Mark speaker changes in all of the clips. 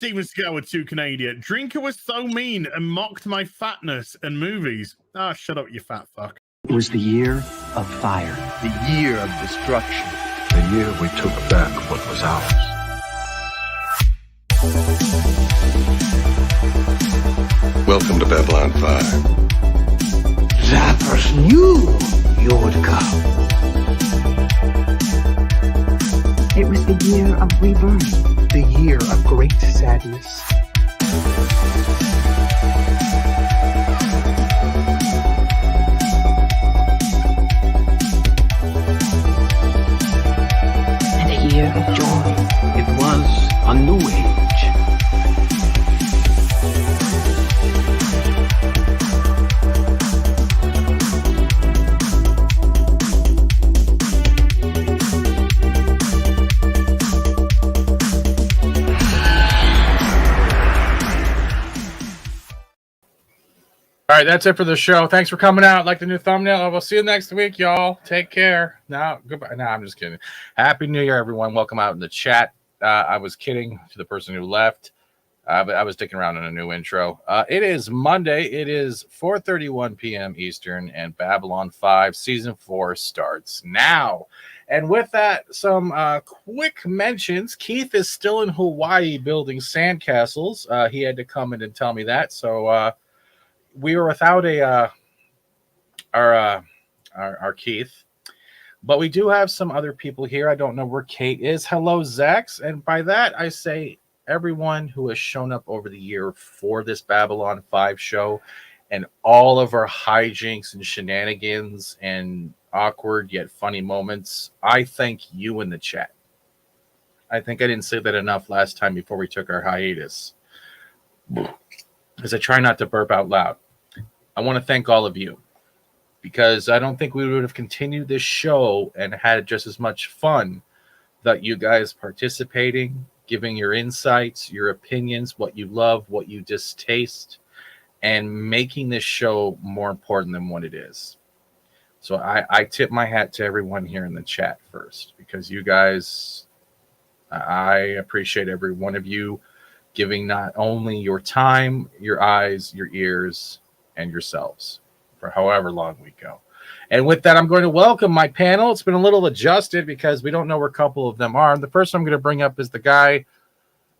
Speaker 1: Steven Seagal with 2 Canadian. Drinker was so mean and mocked my fatness and movies. Ah, shut up, you fat fuck.
Speaker 2: It was the year of fire.
Speaker 3: The year of destruction.
Speaker 4: The year we took back what was ours.
Speaker 5: Welcome to Babylon 5.
Speaker 2: Zappers knew you would come.
Speaker 6: It was the year of rebirth.
Speaker 7: The year of great sadness.
Speaker 6: And a year of joy.
Speaker 2: It was a new age.
Speaker 8: All right, that's it for the show. Thanks for coming out. Like the new thumbnail. We'll see you next week, y'all. Take care. No, goodbye. No, I'm just kidding. Happy New Year, everyone. Welcome out in the chat. I was kidding to the person who left, but I was sticking around in a new intro. It is Monday. It is 4:31 p.m. Eastern, and Babylon 5 Season 4 starts now. And with that, some quick mentions. Keith is still in Hawaii building sandcastles. He had to come in and tell me that, so... we were without our Keith, but we do have some other people here. I don't know where Kate is. Hello, Zex. And by that, I say everyone who has shown up over the year for this Babylon 5 show and all of our hijinks and shenanigans and awkward yet funny moments. I thank you in the chat. I think I didn't say that enough last time before we took our hiatus, because I try not to burp out loud. I want to thank all of you, because I don't think we would have continued this show and had just as much fun without you guys participating, giving your insights, your opinions, what you love, what you distaste, and making this show more important than what it is. So I tip my hat to everyone here in the chat first, because you guys, I appreciate every one of you giving not only your time, your eyes, your ears, and yourselves for however long we go. And with that, I'm going to welcome my panel. It's been a little adjusted because we don't know where a couple of them are. The first I'm going to bring up is the guy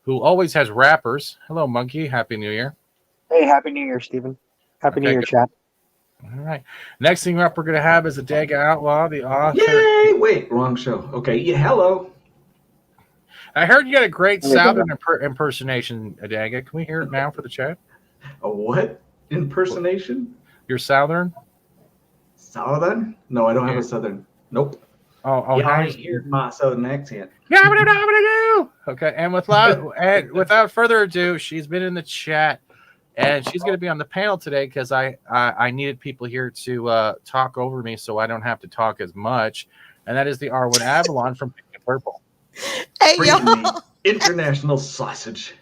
Speaker 8: who always has rappers. Hello, Monkey. Happy New Year.
Speaker 7: Hey, Happy New Year, Stephen. Happy New Year, chat.
Speaker 8: All right. Next thing up we're going to have is the Daga Outlaw, the author.
Speaker 9: Yay! Wait, wrong show. Okay, yeah, hello.
Speaker 8: I heard you got a great Southern impersonation, Adaga. Can we hear it now for the chat?
Speaker 9: A what impersonation?
Speaker 8: You're Southern?
Speaker 9: Southern? No, I don't have a Southern. Nope.
Speaker 8: Oh,
Speaker 9: yeah, I hear my Southern accent.
Speaker 8: Okay, and without further ado, she's been in the chat, and she's going to be on the panel today because I needed people here to talk over me so I don't have to talk as much, and that is the R1 Avalon from Pink and Purple.
Speaker 10: Hey, y'all.
Speaker 9: International sausage.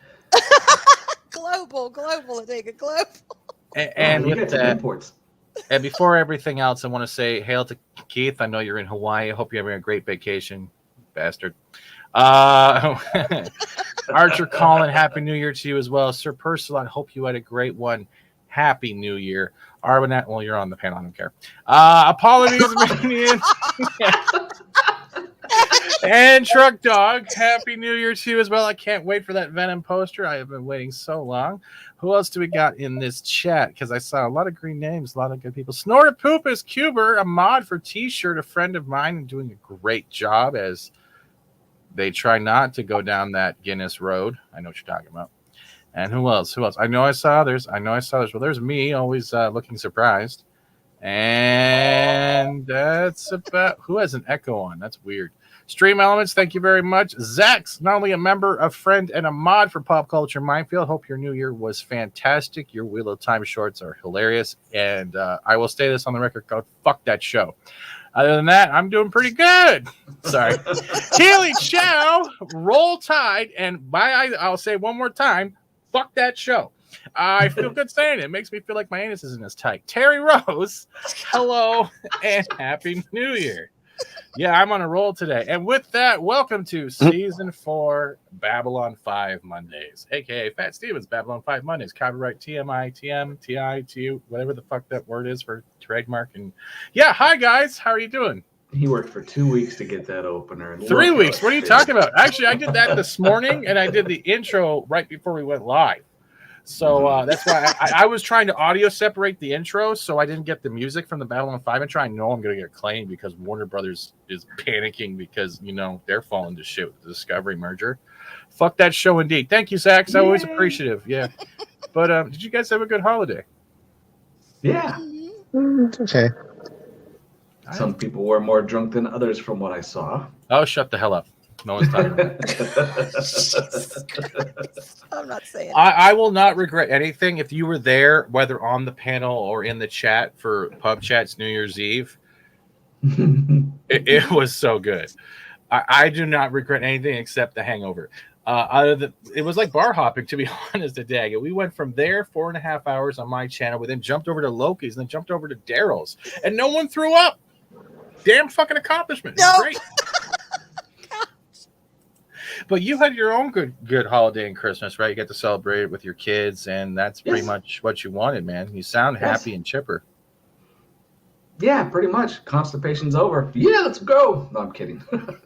Speaker 10: global, Adega, global.
Speaker 8: And with that, and before everything else, I want to say hail to Keith. I know you're in Hawaii. I hope you're having a great vacation, bastard. Archer Colin, Happy New Year to you as well. Sir Percival, I hope you had a great one. Happy New Year. Arbanet, well, you're on the panel. I don't care. Apollonius Manian. And Truck Dog, Happy New Year to you as well. I can't wait for that Venom poster. I have been waiting so long. Who else do we got in this chat? Because I saw a lot of green names, a lot of good people. Snorta Poopus Cuber, a mod for T-shirt, a friend of mine, and doing a great job as they try not to go down that Guinness road. I know what you're talking about. And who else? I know I saw others. Well, there's me, always looking surprised. And that's about... Who has an echo on? That's weird. Stream Elements, thank you very much. Zax, not only a member, a friend, and a mod for Pop Culture Minefield. Hope your new year was fantastic. Your Wheel of Time shorts are hilarious. And I will say this on the record, go fuck that show. Other than that, I'm doing pretty good. Sorry. Keely Chow, Roll Tide, and I'll say one more time, fuck that show. I feel good saying it. It makes me feel like my anus isn't as tight. Terry Rose, hello, and Happy New Year. Yeah, I'm on a roll today. And with that, welcome to Season 4 Babylon 5 Mondays, a.k.a. Fat Stevens Babylon 5 Mondays. Copyright TMI, TM, TI, TU, whatever the fuck that word is for trademark. And yeah, hi guys. How are you doing?
Speaker 9: He worked for 2 weeks to get that opener. And
Speaker 8: 3
Speaker 9: look
Speaker 8: weeks.
Speaker 9: how
Speaker 8: What are you
Speaker 9: it
Speaker 8: talking about? Actually, I did that this morning, and I did the intro right before we went live. So that's why I was trying to audio separate the intro so I didn't get the music from the Babylon 5 intro. I know I'm going to get claimed because Warner Brothers is panicking because, you know, they're falling to shit with the Discovery merger. Fuck that show indeed. Thank you, Zach. I'm always appreciative. Yeah. But did you guys have a good holiday?
Speaker 9: Yeah.
Speaker 7: It's okay.
Speaker 9: Some people were more drunk than others from what I saw.
Speaker 8: Oh, shut the hell up. No one's talking about
Speaker 10: I'm not saying.
Speaker 8: I will not regret anything. If you were there, whether on the panel or in the chat for Pub Chat's New Year's Eve, it was so good. I do not regret anything except the hangover. It was like bar hopping, to be honest, today. We went from there 4.5 hours on my channel. We then jumped over to Loki's and then jumped over to Daryl's. And no one threw up. Damn fucking accomplishment.
Speaker 10: No.
Speaker 8: Great. But you had your own good holiday and Christmas, right? You got to celebrate it with your kids, and that's pretty much what you wanted, man. You sound happy and chipper.
Speaker 9: Yeah, pretty much. Constipation's over. Yeah, let's go. No, I'm kidding.
Speaker 8: Ladies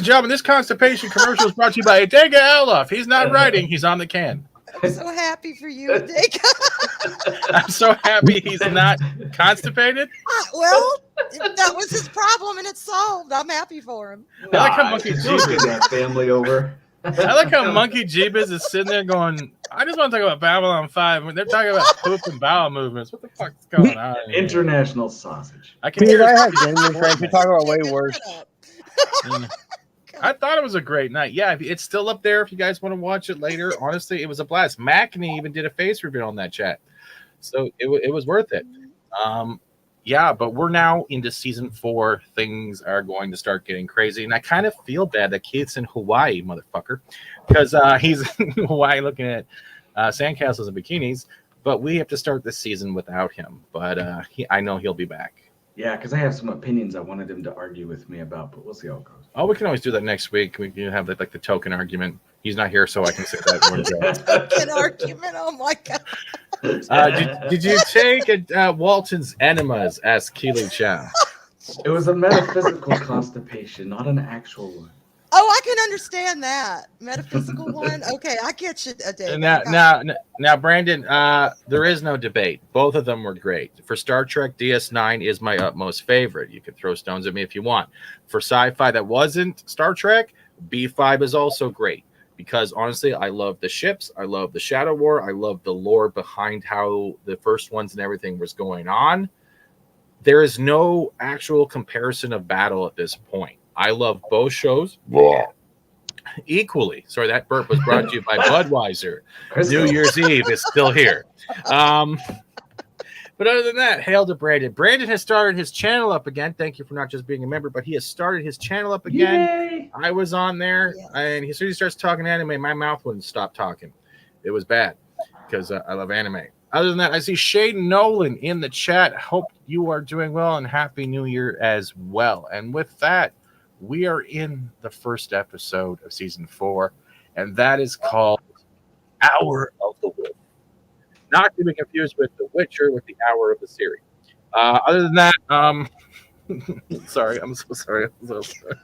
Speaker 8: and gentlemen, this constipation commercial is brought to you by Adega Elof. He's not writing, he's on the can.
Speaker 10: I'm so happy for you, Dick.
Speaker 8: I'm so happy he's not constipated.
Speaker 10: Well, that was his problem, and it's solved. I'm happy for him.
Speaker 8: I like how Monkey Jeebus
Speaker 9: that family over.
Speaker 8: I like how Monkey Jeebus is sitting there going, I just want to talk about Babylon 5. When they're talking about poop and bowel movements. What the fuck is going on?
Speaker 9: International sausage.
Speaker 8: I can
Speaker 7: Dude,
Speaker 8: hear
Speaker 7: I have genuine friends who talk about way worse.
Speaker 8: I thought it was a great night. Yeah, it's still up there if you guys want to watch it later. Honestly, it was a blast. Mackney even did a face reveal on that chat. So it was worth it. Yeah, but we're now into season 4. Things are going to start getting crazy. And I kind of feel bad that Keith's in Hawaii, motherfucker. Because he's in Hawaii looking at sandcastles and bikinis. But we have to start this season without him. But I know he'll be back.
Speaker 9: Yeah, because I have some opinions I wanted him to argue with me about, but we'll see how it goes.
Speaker 8: Oh, we can always do that next week. We can have like the token argument. He's not here, so I can say that.
Speaker 10: Token argument. Oh my god.
Speaker 8: Did you take Walton's enemas? Asked Keely Chow.
Speaker 9: It was a metaphysical constipation, not an actual one.
Speaker 10: Oh, I can understand that metaphysical one. Okay, I get you.
Speaker 8: Now, Brandon, there is no debate. Both of them were great. For Star Trek, DS9 is my utmost favorite. You can throw stones at me if you want. For sci-fi that wasn't Star Trek, B5 is also great because honestly, I love the ships, I love the Shadow War, I love the lore behind how the first ones and everything was going on. There is no actual comparison of battle at this point. I love both shows equally. Sorry, that burp was brought to you by Budweiser. New Year's Eve is still here. But other than that, hail to Brandon. Brandon has started his channel up again. Thank you for not just being a member, but he has started his channel up again.
Speaker 9: Yay!
Speaker 8: I was on there, and as soon as he starts talking anime, my mouth wouldn't stop talking. It was bad because I love anime. Other than that, I see Shane Nolan in the chat. Hope you are doing well, and Happy New Year as well. And with that, we are in the first episode of season 4, and that is called Hour of the Wolf. Not to be confused with The Witcher with the Hour of the series. Other than that, sorry, I'm so sorry. I'm so sorry.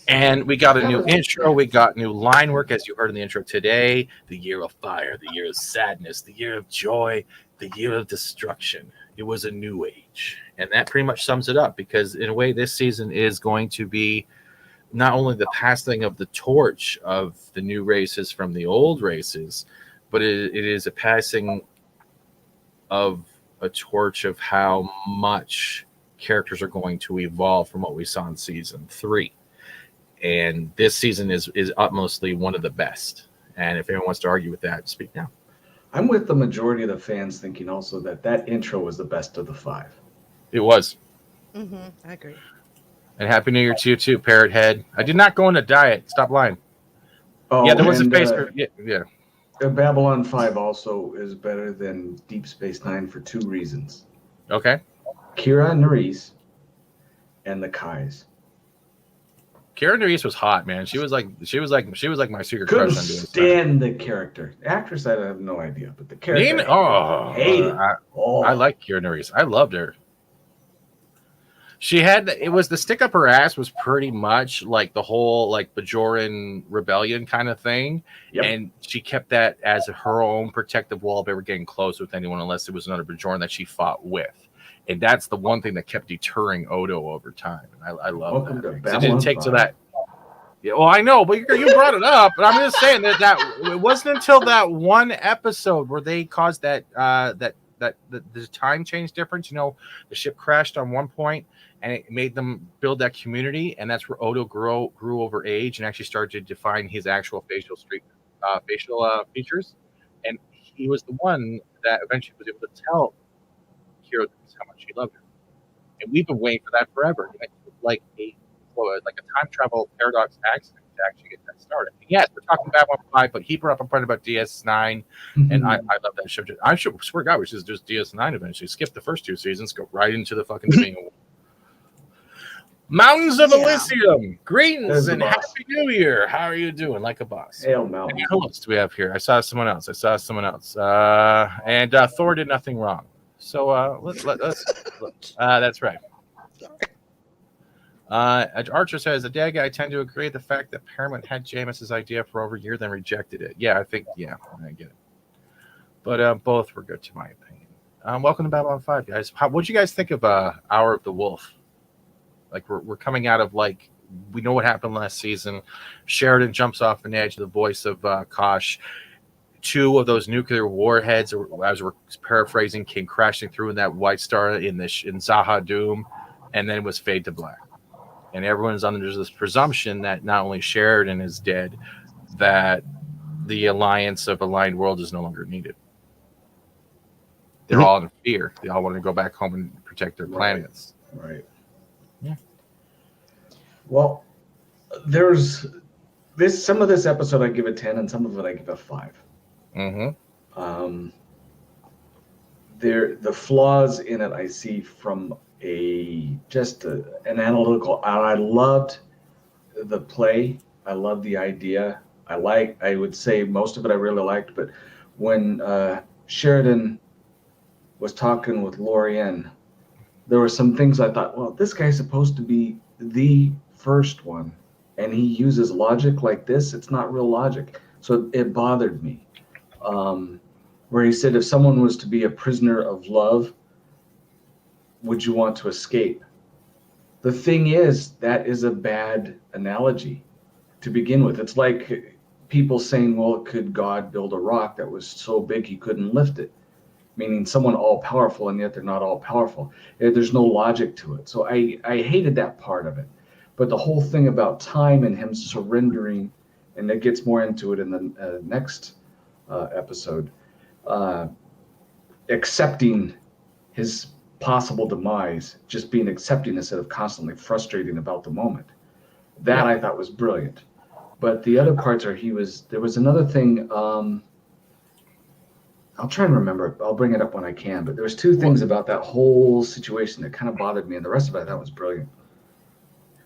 Speaker 8: And we got a new intro. We got new line work, as you heard in the intro today. The year of fire, the year of sadness, the year of joy, the year of destruction. It was a new age. And that pretty much sums it up because, in a way, this season is going to be not only the passing of the torch of the new races from the old races, but it is a passing of a torch of how much characters are going to evolve from what we saw in season 3. And this season is utmostly one of the best. And if anyone wants to argue with that, speak now.
Speaker 9: I'm with the majority of the fans thinking also that intro was the best of the 5.
Speaker 8: It was.
Speaker 10: I agree.
Speaker 8: And Happy New Year to you too, Parrot Head. I did not go on a diet. Stop lying.
Speaker 9: Oh,
Speaker 8: yeah, there was a face for yeah.
Speaker 9: Babylon 5 also is better than Deep Space Nine for 2 reasons.
Speaker 8: Okay.
Speaker 9: Kira Nerys and the Kais.
Speaker 8: Kira Nerys was hot, man. She was like my secret
Speaker 9: Couldn't
Speaker 8: crush on DS9.
Speaker 9: stand the character. The actress, I have no idea, but the character.
Speaker 8: I like Kira Nerys. I loved her. She had it was the stick up her ass was pretty much like the whole like Bajoran rebellion kind of thing, and she kept that as her own protective wall of ever getting close with anyone unless it was another Bajoran that she fought with, and that's the one thing that kept deterring Odo over time. And I love that. It didn't take to that. Yeah, well, I know, but you brought it up, but I'm just saying that it wasn't until that one episode where they caused that the time change difference. You know, the ship crashed on one point. And it made them build that community, and that's where Odo grew over age and actually started to define his actual facial features. And he was the one that eventually was able to tell Kira how much he loved her. And we've been waiting for that forever. Like a time travel paradox accident to actually get that started. And yes, we're talking Babylon 5, but he brought up a point about DS9, and I love that show. I swear to God, we should just DS9 eventually. Skip the first 2 seasons, go right into the fucking Dominion. Mountains of Elysium, greetings and happy New Year. How are you doing? Like a boss.
Speaker 9: Hail Mountain.
Speaker 8: Who else do we have here? I saw someone else. And Thor did nothing wrong. So let's that's right. Archer says the dad guy. I tend to agree. The fact that Paramount had Jameis's idea for over a year, then rejected it. Yeah, I think. Yeah, I get it. But both were good to my opinion. Welcome to Babylon 5, guys. What'd you guys think of Hour of the Wolf? Like we're coming out of like we know what happened last season. Sheridan jumps off an edge. The voice of Kosh. 2 of those nuclear warheads, as we're paraphrasing, came crashing through in that White Star in Zaha Doom, and then it was fade to black. And everyone's under this presumption that not only Sheridan is dead, that the alliance of aligned world is no longer needed. They're all in fear. They all want to go back home and protect their planets.
Speaker 9: Right.
Speaker 8: Yeah.
Speaker 9: Well, there's some of this episode I give a 10, and some of it I give a 5.
Speaker 8: Mm-hmm.
Speaker 9: The flaws in it I see from an analytical. I loved the play. I loved the idea. I would say most of it I really liked, but when Sheridan was talking with Lorien, there were some things I thought, well, this guy's supposed to be the first one, and he uses logic like this. It's not real logic. So it bothered me. Where he said, if someone was to be a prisoner of love, would you want to escape? The thing is, that is a bad analogy to begin with. It's like people saying, well, could God build a rock that was so big he couldn't lift it? Meaning someone all-powerful, and yet they're not all-powerful. There's no logic to it. So I hated that part of it. But the whole thing about time and him surrendering, and it gets more into it in the next episode, accepting his possible demise, just being accepting instead of constantly frustrating about the moment. That I thought was brilliant. But the other parts are there was another thing, I'll try and remember it. I'll bring it up when I can. But there was 2 things about that whole situation that kind of bothered me, and the rest of it I thought was brilliant.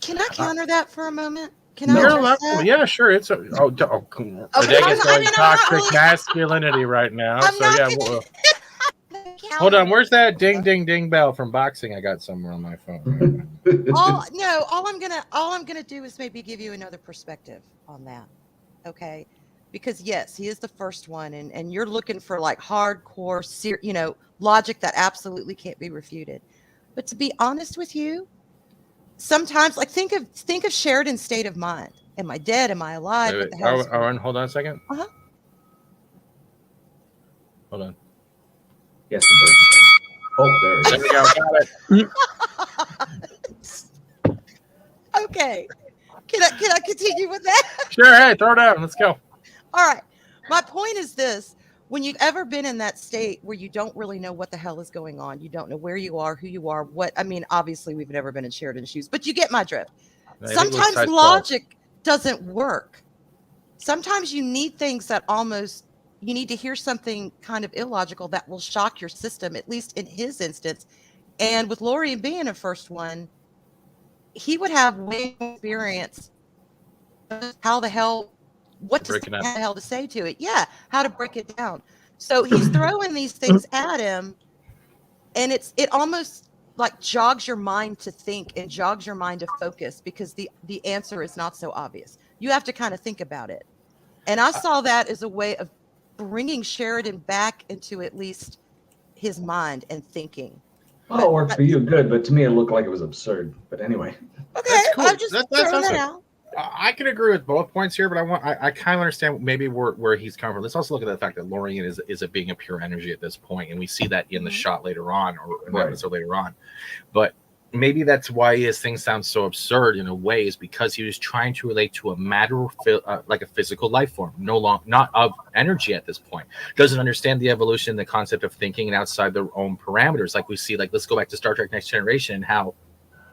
Speaker 10: Can I counter that for a moment? Can
Speaker 8: You're
Speaker 10: I?
Speaker 8: allowed, yeah, sure. It's toxic masculinity right now. Hold on. Where's that ding ding ding bell from boxing? I got somewhere on my phone.
Speaker 10: All I'm gonna do is maybe give you another perspective on that. Okay. Because yes, he is the first one, and you're looking for like hardcore, logic that absolutely can't be refuted. But to be honest with you, sometimes, like think of Sheridan's state of mind. Am I dead? Am I alive? What the hell?
Speaker 8: Hold on a second.
Speaker 10: Uh-huh.
Speaker 8: Hold on.
Speaker 9: Yes, it does. Oh, there it is.
Speaker 8: There we go. Got it.
Speaker 10: Okay. Can I continue with that?
Speaker 8: Sure. Hey, throw it out. Let's go.
Speaker 10: All right. My point is this. When you've ever been in that state where you don't really know what the hell is going on, you don't know where you are, who you are, obviously we've never been in Sheridan's shoes, but you get my drift. Sometimes logic doesn't work. Sometimes you need things that you need to hear something kind of illogical that will shock your system, at least in his instance. And with Lorian being a first one, he would have way more experience. How the hell, what to say, how the hell to say to it? Yeah, how to break it down. So he's throwing these things at him, and it almost like jogs your mind to think and jogs your mind to focus because the answer is not so obvious. You have to kind of think about it. And I saw that as a way of bringing Sheridan back into at least his mind and thinking.
Speaker 9: Well, it worked for you, good, but to me it looked like it was absurd. But anyway.
Speaker 10: Okay,
Speaker 8: That's cool.
Speaker 10: I'm just throwing that out.
Speaker 8: I can agree with both points here, but I kind of understand maybe where he's coming from. Let's also look at the fact that Lorian is being a pure energy at this point, and we see that in the shot later on, or in the episode later on. But maybe that's why his thing sounds so absurd in a way, is because he was trying to relate to a matter like a physical life form, not of energy at this point. Doesn't understand the evolution, the concept of thinking, and outside their own parameters. Like we see, like let's go back to Star Trek Next Generation and how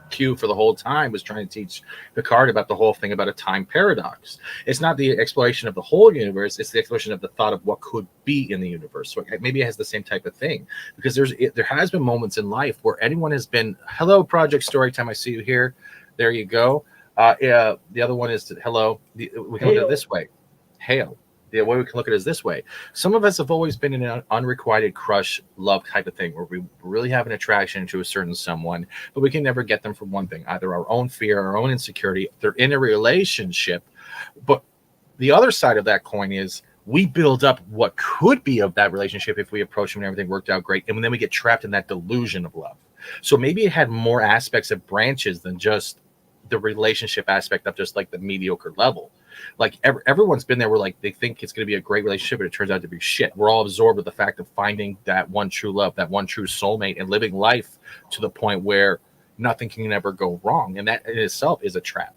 Speaker 8: Q for the whole time was trying to teach Picard about the whole thing about a time paradox. It's not the exploration of the whole universe, it's the exploration of the thought of what could be in the universe. So maybe it has the same type of thing, because there has been moments in life where anyone has been, hello Project Storytime, I see you here, there you go. The other one is hello, we can look at it this way, hail. The way we can look at it is this way. Some of us have always been in an unrequited crush love type of thing where we really have an attraction to a certain someone, but we can never get them for one thing, either our own fear, our own insecurity. They're in a relationship, but the other side of that coin is we build up what could be of that relationship if we approach them and everything worked out great, and then we get trapped in that delusion of love. So maybe it had more aspects of branches than just the relationship aspect of just like the mediocre level. Like everyone's been there where like they think it's going to be a great relationship, but it turns out to be shit. We're all absorbed with the fact of finding that one true love, that one true soulmate, and living life to the point where nothing can ever go wrong, and that in itself is a trap.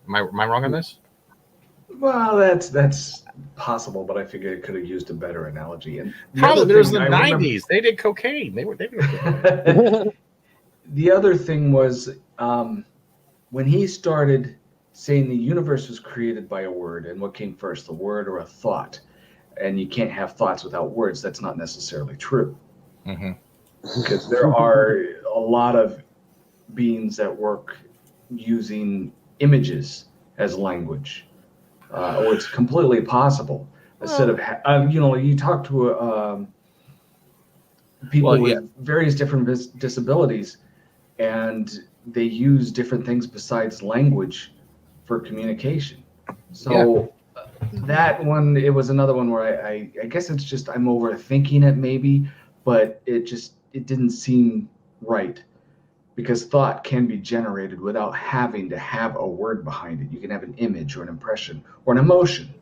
Speaker 8: Am I wrong on this?
Speaker 9: Well, that's possible, but I figured it could have used a better analogy. And
Speaker 8: probably there was the 90s. They did cocaine. They did cocaine.
Speaker 9: The other thing was when he started saying the universe was created by a word, and what came first, the word or a thought? And you can't have thoughts without words. That's not necessarily true. Mm-hmm. Because there are a lot of beings that work using images as language, or it's completely possible. Instead of, you talk to people with various different disabilities, and they use different things besides language for communication. So that one, it was another one where I guess it's just I'm overthinking it maybe, but it didn't seem right, because thought can be generated without having to have a word behind it. You can have an image or an impression or an emotion.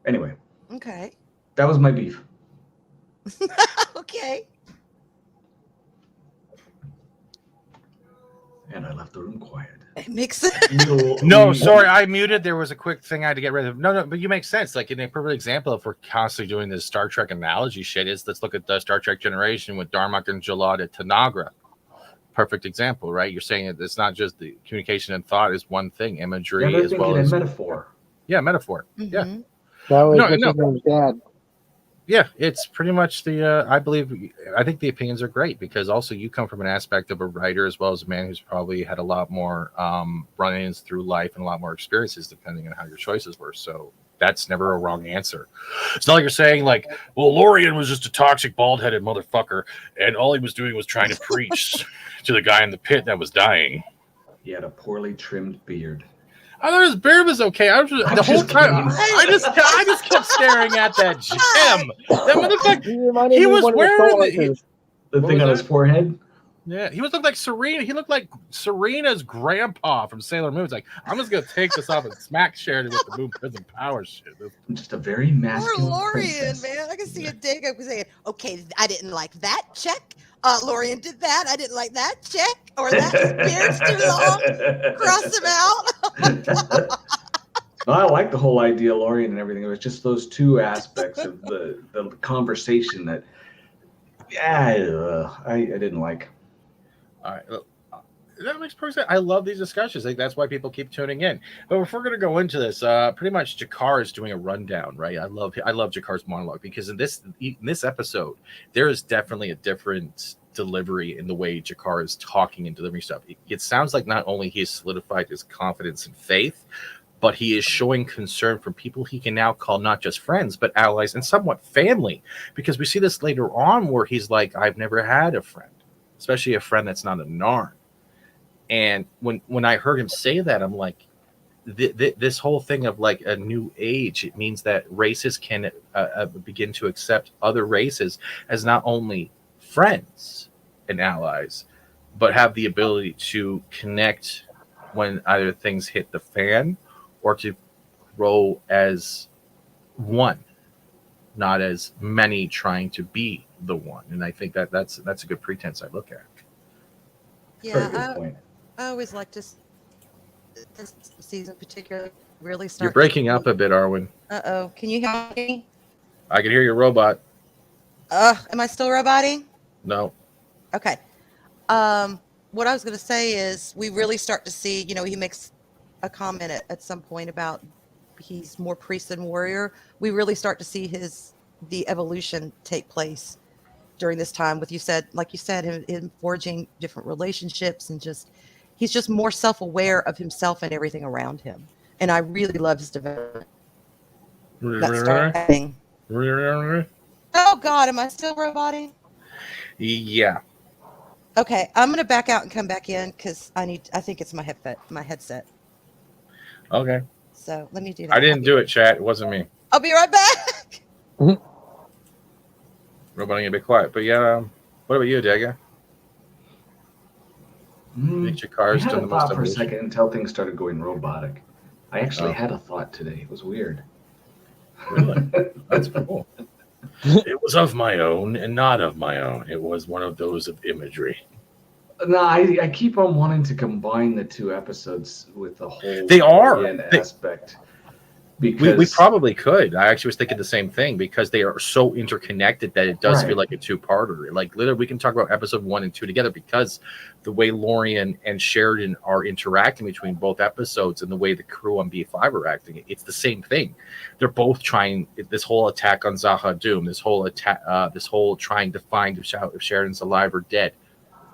Speaker 9: Anyway.
Speaker 10: Okay.
Speaker 9: That was my beef.
Speaker 10: Okay.
Speaker 9: And I left the room quiet.
Speaker 10: It makes sense.
Speaker 8: No, sorry, I muted. There was a quick thing I had to get rid of. No, but you make sense. Like in a perfect example, if we're constantly doing this Star Trek analogy shit, let's look at the Star Trek Generation with Darmok and Jalad at Tanagra. Perfect example, right? You're saying that it's not just the communication and thought is one thing, imagery as well as
Speaker 9: metaphor.
Speaker 8: Yeah, metaphor.
Speaker 10: Mm-hmm.
Speaker 8: Yeah.
Speaker 7: That was his dad.
Speaker 8: Yeah, it's pretty much I think the opinions are great, because also you come from an aspect of a writer as well as a man who's probably had a lot more run-ins through life and a lot more experiences depending on how your choices were. So that's never a wrong answer. It's not like you're saying like, well, Lorian was just a toxic, bald-headed motherfucker, and all he was doing was trying to preach to the guy in the pit that was dying.
Speaker 9: He had a poorly trimmed beard.
Speaker 8: I thought his beard was okay. I just kept staring at that gem. That motherfucker. He was wearing
Speaker 9: the thing on his forehead.
Speaker 8: Yeah, he looked like Serena. He looked like Serena's grandpa from Sailor Moon. It's like, I'm just gonna take this off and smack Sheridan with the Moon Prison Power shit.
Speaker 9: Just a very masculine
Speaker 10: Poor Lorian,
Speaker 9: princess.
Speaker 10: man. I can see a dig up saying, "Okay, I didn't like that. Check. Lorian did that. I didn't like that. Check. Or that beard's too long. Cross him out."
Speaker 9: No, I like the whole idea, Lorian, and everything. It was just those two aspects of the conversation that, I didn't like.
Speaker 8: All right. That makes perfect sense. I love these discussions. Like, that's why people keep tuning in. But if we're going to go into this, pretty much Jakar is doing a rundown, right? I love Jakar's monologue because in this episode, there is definitely a different delivery in the way Jakar is talking and delivering stuff. It sounds like not only he has solidified his confidence and faith, but he is showing concern for people he can now call not just friends, but allies and somewhat family. Because we see this later on where he's like, I've never had a friend, especially a friend that's not a Narn. And when I heard him say that, I'm like, this whole thing of like a new age, it means that races can begin to accept other races as not only friends and allies, but have the ability to connect when either things hit the fan or to grow as one, not as many trying to be the one. And I think that's a good pretense I look at.
Speaker 10: Yeah,
Speaker 9: Very good point.
Speaker 10: I always like this season particularly really start.
Speaker 8: You're breaking up a bit, Arwen.
Speaker 10: Uh-oh. Can you hear me?
Speaker 8: I can hear your robot.
Speaker 10: Am I still roboting?
Speaker 8: No.
Speaker 10: Okay. What I was going to say is we really start to see, he makes a comment at some point about he's more priest than warrior. We really start to see the evolution take place during this time with like you said, him forging different relationships and he's just more self-aware of himself and everything around him. And I really love his development. Oh God, am I still roboting?
Speaker 8: Yeah.
Speaker 10: Okay, I'm gonna back out and come back in because I think it's my headset.
Speaker 8: Okay.
Speaker 10: So let me do that.
Speaker 8: I didn't do it, chat. It wasn't me.
Speaker 10: I'll be right back.
Speaker 8: Roboting a bit quiet, but yeah. What about you, Dega?
Speaker 9: I had a thought for a second until things started going robotic. I actually had a thought today. It was weird.
Speaker 8: Really? That's cool. It was of my own and not of my own. It was one of those of imagery.
Speaker 9: No, I keep on wanting to combine the two episodes with the whole aspect.
Speaker 8: Because we probably could. I actually was thinking the same thing because they are so interconnected that it does feel like a two-parter. Like literally, we can talk about episode 1 and 2 together because the way Lorian and Sheridan are interacting between both episodes and the way the crew on B5 are acting, it's the same thing. They're both trying this whole attack on Zaha Doom, this whole trying to find if Sheridan's alive or dead.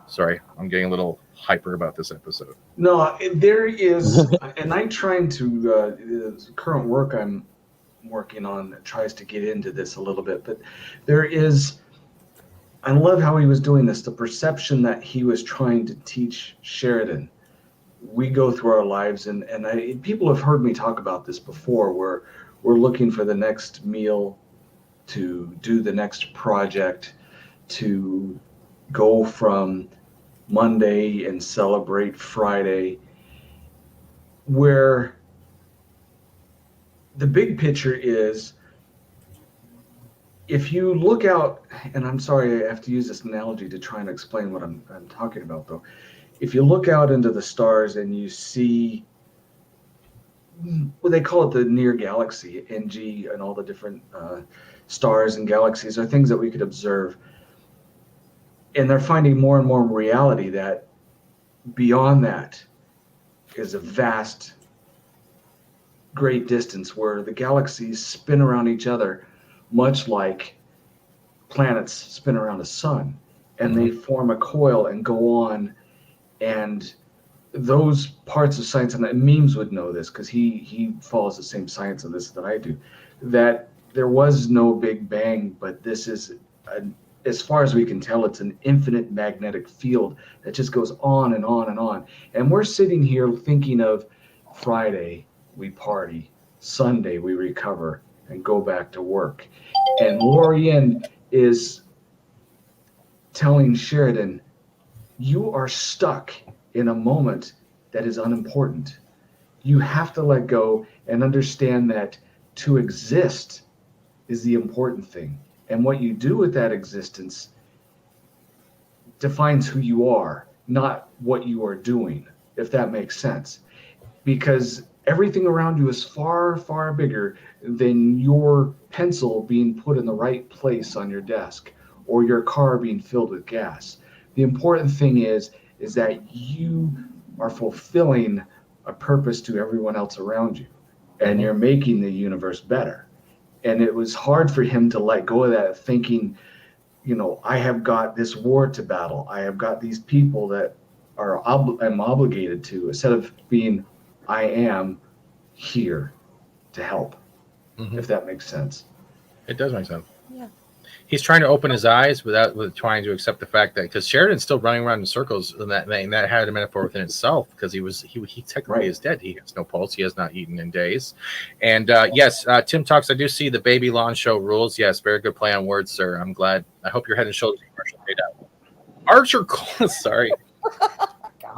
Speaker 8: Sorry, I'm getting a little hyper about this episode.
Speaker 9: No, there is, and I'm trying to, the current work I'm working on tries to get into this a little bit, but there is, I love how he was doing this, the perception that he was trying to teach Sheridan. We go through our lives, and people have heard me talk about this before, where we're looking for the next meal, to do the next project, to go from Monday and celebrate Friday, where the big picture is, if you look out, and I'm sorry I have to use this analogy to try and explain what I'm talking about though. If you look out into the stars and you see, well, they call it the near galaxy, NG, and all the different stars and galaxies are things that we could observe. And they're finding more and more reality that beyond that is a vast, great distance where the galaxies spin around each other, much like planets spin around a sun. And they form a coil and go on. And those parts of science, and Memes would know this because he follows the same science of this that I do, that there was no Big Bang, but this is as far as we can tell, it's an infinite magnetic field that just goes on and on and on. And we're sitting here thinking of Friday, we party, Sunday, we recover and go back to work. And Lorian is telling Sheridan, you are stuck in a moment that is unimportant. You have to let go and understand that to exist is the important thing. And what you do with that existence defines who you are, not what you are doing, if that makes sense. Because everything around you is far, far bigger than your pencil being put in the right place on your desk or your car being filled with gas. The important thing is is that you are fulfilling a purpose to everyone else around you, and you're making the universe better. And it was hard for him to let go of that, thinking, you know, I have got this war to battle. I have got these people that I'm obligated to, instead of being, I am here to help, if that makes sense.
Speaker 8: It does make sense.
Speaker 10: Yeah.
Speaker 8: He's trying to open his eyes with trying to accept the fact that, because Sheridan's still running around in circles, and that had a metaphor within itself, because he technically is dead. He has no pulse. He has not eaten in days. And yes, Tim talks. I do see the baby lawn show rules. Yes, very good play on words, sir. I'm glad. I hope your Head and Shoulders commercial paid out. Archer Collins, sorry.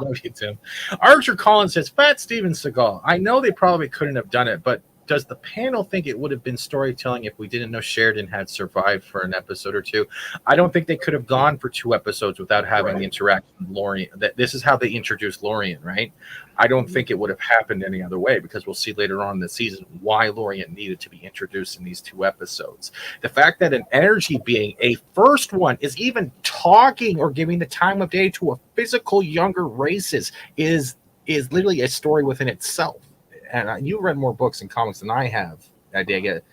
Speaker 8: Love you, Tim. Archer Collins says, Fat Steven Seagal. I know they probably couldn't have done it, but does the panel think it would have been storytelling if we didn't know Sheridan had survived for an episode or two? I don't think they could have gone for 2 episodes without having the interaction with Lorien. This is how they introduced Lorien, right? I don't think it would have happened any other way, because we'll see later on in the season why Lorien needed to be introduced in these 2 episodes. The fact that an energy being, a first one, is even talking or giving the time of day to a physical younger races is literally a story within itself. And you read more books and comics than I have. I dig it.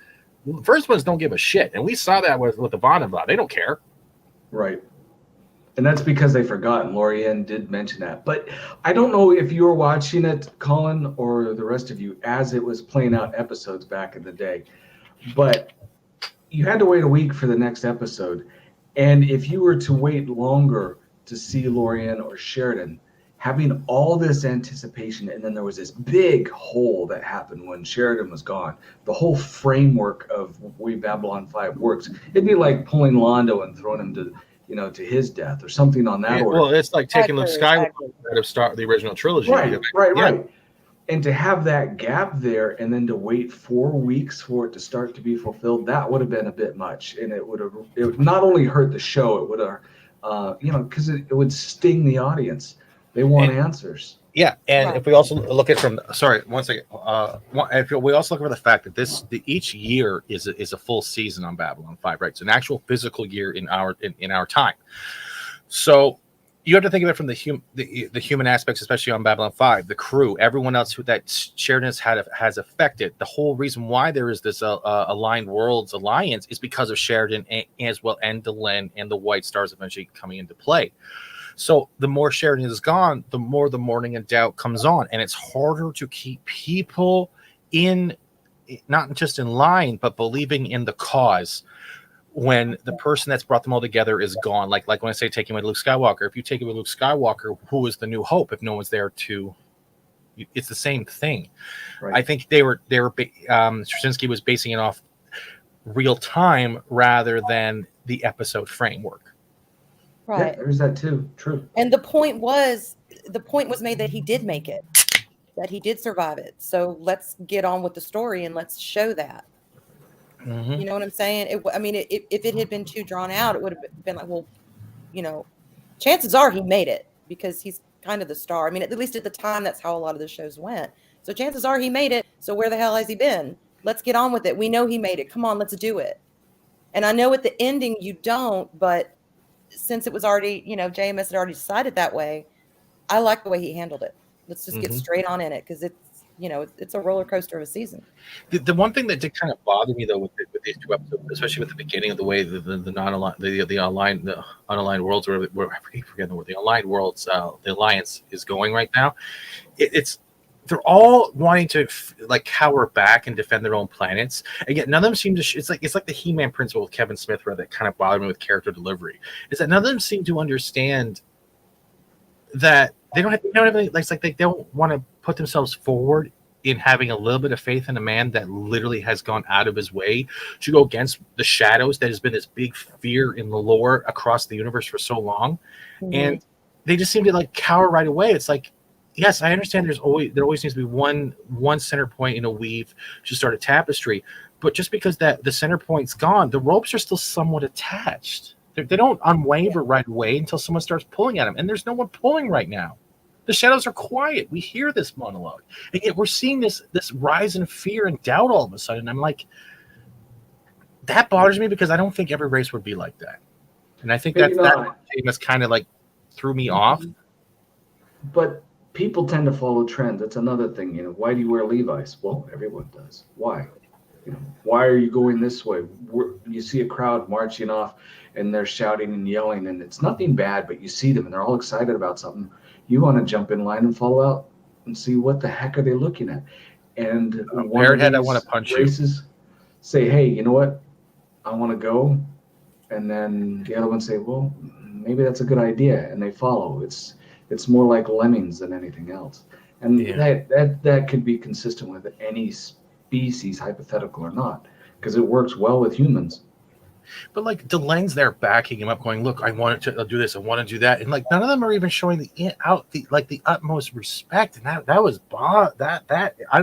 Speaker 8: The first ones don't give a shit, and we saw that with Ivanova. They don't care,
Speaker 9: right? And that's because they forgot. And Lorien did mention that, but I don't know if you were watching it, Colin, or the rest of you, as it was playing out episodes back in the day. But you had to wait a week for the next episode, and if you were to wait longer to see Lorien or Sheridan, having all this anticipation, and then there was this big hole that happened when Sheridan was gone. The whole framework of the way Babylon 5 works, it'd be like pulling Londo and throwing him to, you know, to his death or something on that order.
Speaker 8: Well, it's like taking Luke Skywalker out of the original trilogy.
Speaker 9: Right. And to have that gap there, and then to wait 4 weeks for it to start to be fulfilled, that would have been a bit much, and it would not only hurt the show, it would have, because it would sting the audience. They want answers.
Speaker 8: Yeah, and if we also look at from one second. If we also look at the fact that each year is a full season on Babylon 5, right? It's an actual physical year in our time. So you have to think of it from the human aspects, especially on Babylon 5, the crew, everyone else that Sheridan has affected. The whole reason why there is this Aligned Worlds alliance is because of Sheridan as well, and Delenn and the White Stars eventually coming into play. So the more Sheridan is gone, the more the mourning and doubt comes on, and it's harder to keep people in, not just in line, but believing in the cause when the person that's brought them all together is gone. Like when I say taking away Luke Skywalker, if you take away Luke Skywalker, who is the new hope if no one's there to? It's the same thing. Right. I think Straczynski was basing it off real time rather than the episode framework.
Speaker 10: Right.
Speaker 9: Yeah, there's that too. True.
Speaker 10: And the point was made that he did make it, that he did survive it. So let's get on with the story and let's show that. Mm-hmm. You know what I'm saying? If it had been too drawn out, it would have been like, well, chances are he made it because he's kind of the star. I mean, at least at the time, that's how a lot of the shows went. So chances are he made it. So where the hell has he been? Let's get on with it. We know he made it. Come on, let's do it. And I know at the ending you don't, but since it was already, JMS had already decided that way, I like the way he handled it. Let's just get straight on in it, because it's a roller coaster of a season.
Speaker 8: The one thing that did kind of bother me though with these 2 episodes, especially with the beginning of the way the unaligned worlds, or I forget the word, the aligned worlds, the alliance is going right now. They're all wanting to cower back and defend their own planets, and yet none of them seem to. It's like the He-Man principle with Kevin Smith, where that kind of bothered me with character delivery. Is that none of them seem to understand that they don't have any, they don't want to put themselves forward in having a little bit of faith in a man that literally has gone out of his way to go against the shadows that has been this big fear in the lore across the universe for so long, and they just seem to cower right away. It's like, yes, I understand there always needs to be one center point in a weave to start a tapestry, but just because that the center point's gone, the ropes are still somewhat attached. They don't unwaver right away until someone starts pulling at them, and there's no one pulling right now. The shadows are quiet. We hear this monologue, and yet we're seeing this rise in fear and doubt all of a sudden. I'm like, that bothers me, because I don't think every race would be like that, and I think that's kind of threw me off.
Speaker 9: But people tend to follow trends. That's another thing. Why do you wear Levi's? Well, everyone does. Why? Why are you going this way? You see a crowd marching off and they're shouting and yelling, and it's nothing bad, but you see them and they're all excited about something. You want to jump in line and follow out and see what the heck are they looking at. And one of
Speaker 8: Parrothead, I
Speaker 9: these
Speaker 8: want to punch
Speaker 9: races say, hey, you know what? I want to go. And then the other ones say, well, maybe that's a good idea. And they follow. It's more like lemmings than anything else. And that could be consistent with any species, hypothetical or not, because it works well with humans.
Speaker 8: But like Delenn's there backing him up, going, "Look, I wanted to do this, I want to do that," and like none of them are even showing the utmost respect. And that was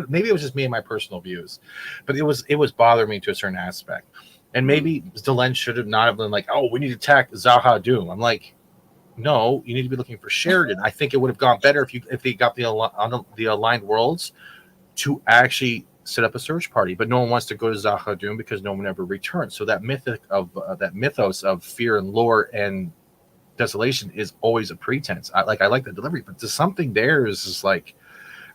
Speaker 8: maybe it was just me and my personal views, but it was bothering me to a certain aspect. And maybe Delenn should have not have been like, "Oh, we need to attack Zaha Doom." I'm like, no, you need to be looking for Sheridan. I think it would have gone better if they got the aligned worlds to actually set up a search party, but no one wants to go to Zaha Doom because no one ever returns. So that mythos of fear and lore and desolation is always a pretense. I like the delivery, but there's something there is just like,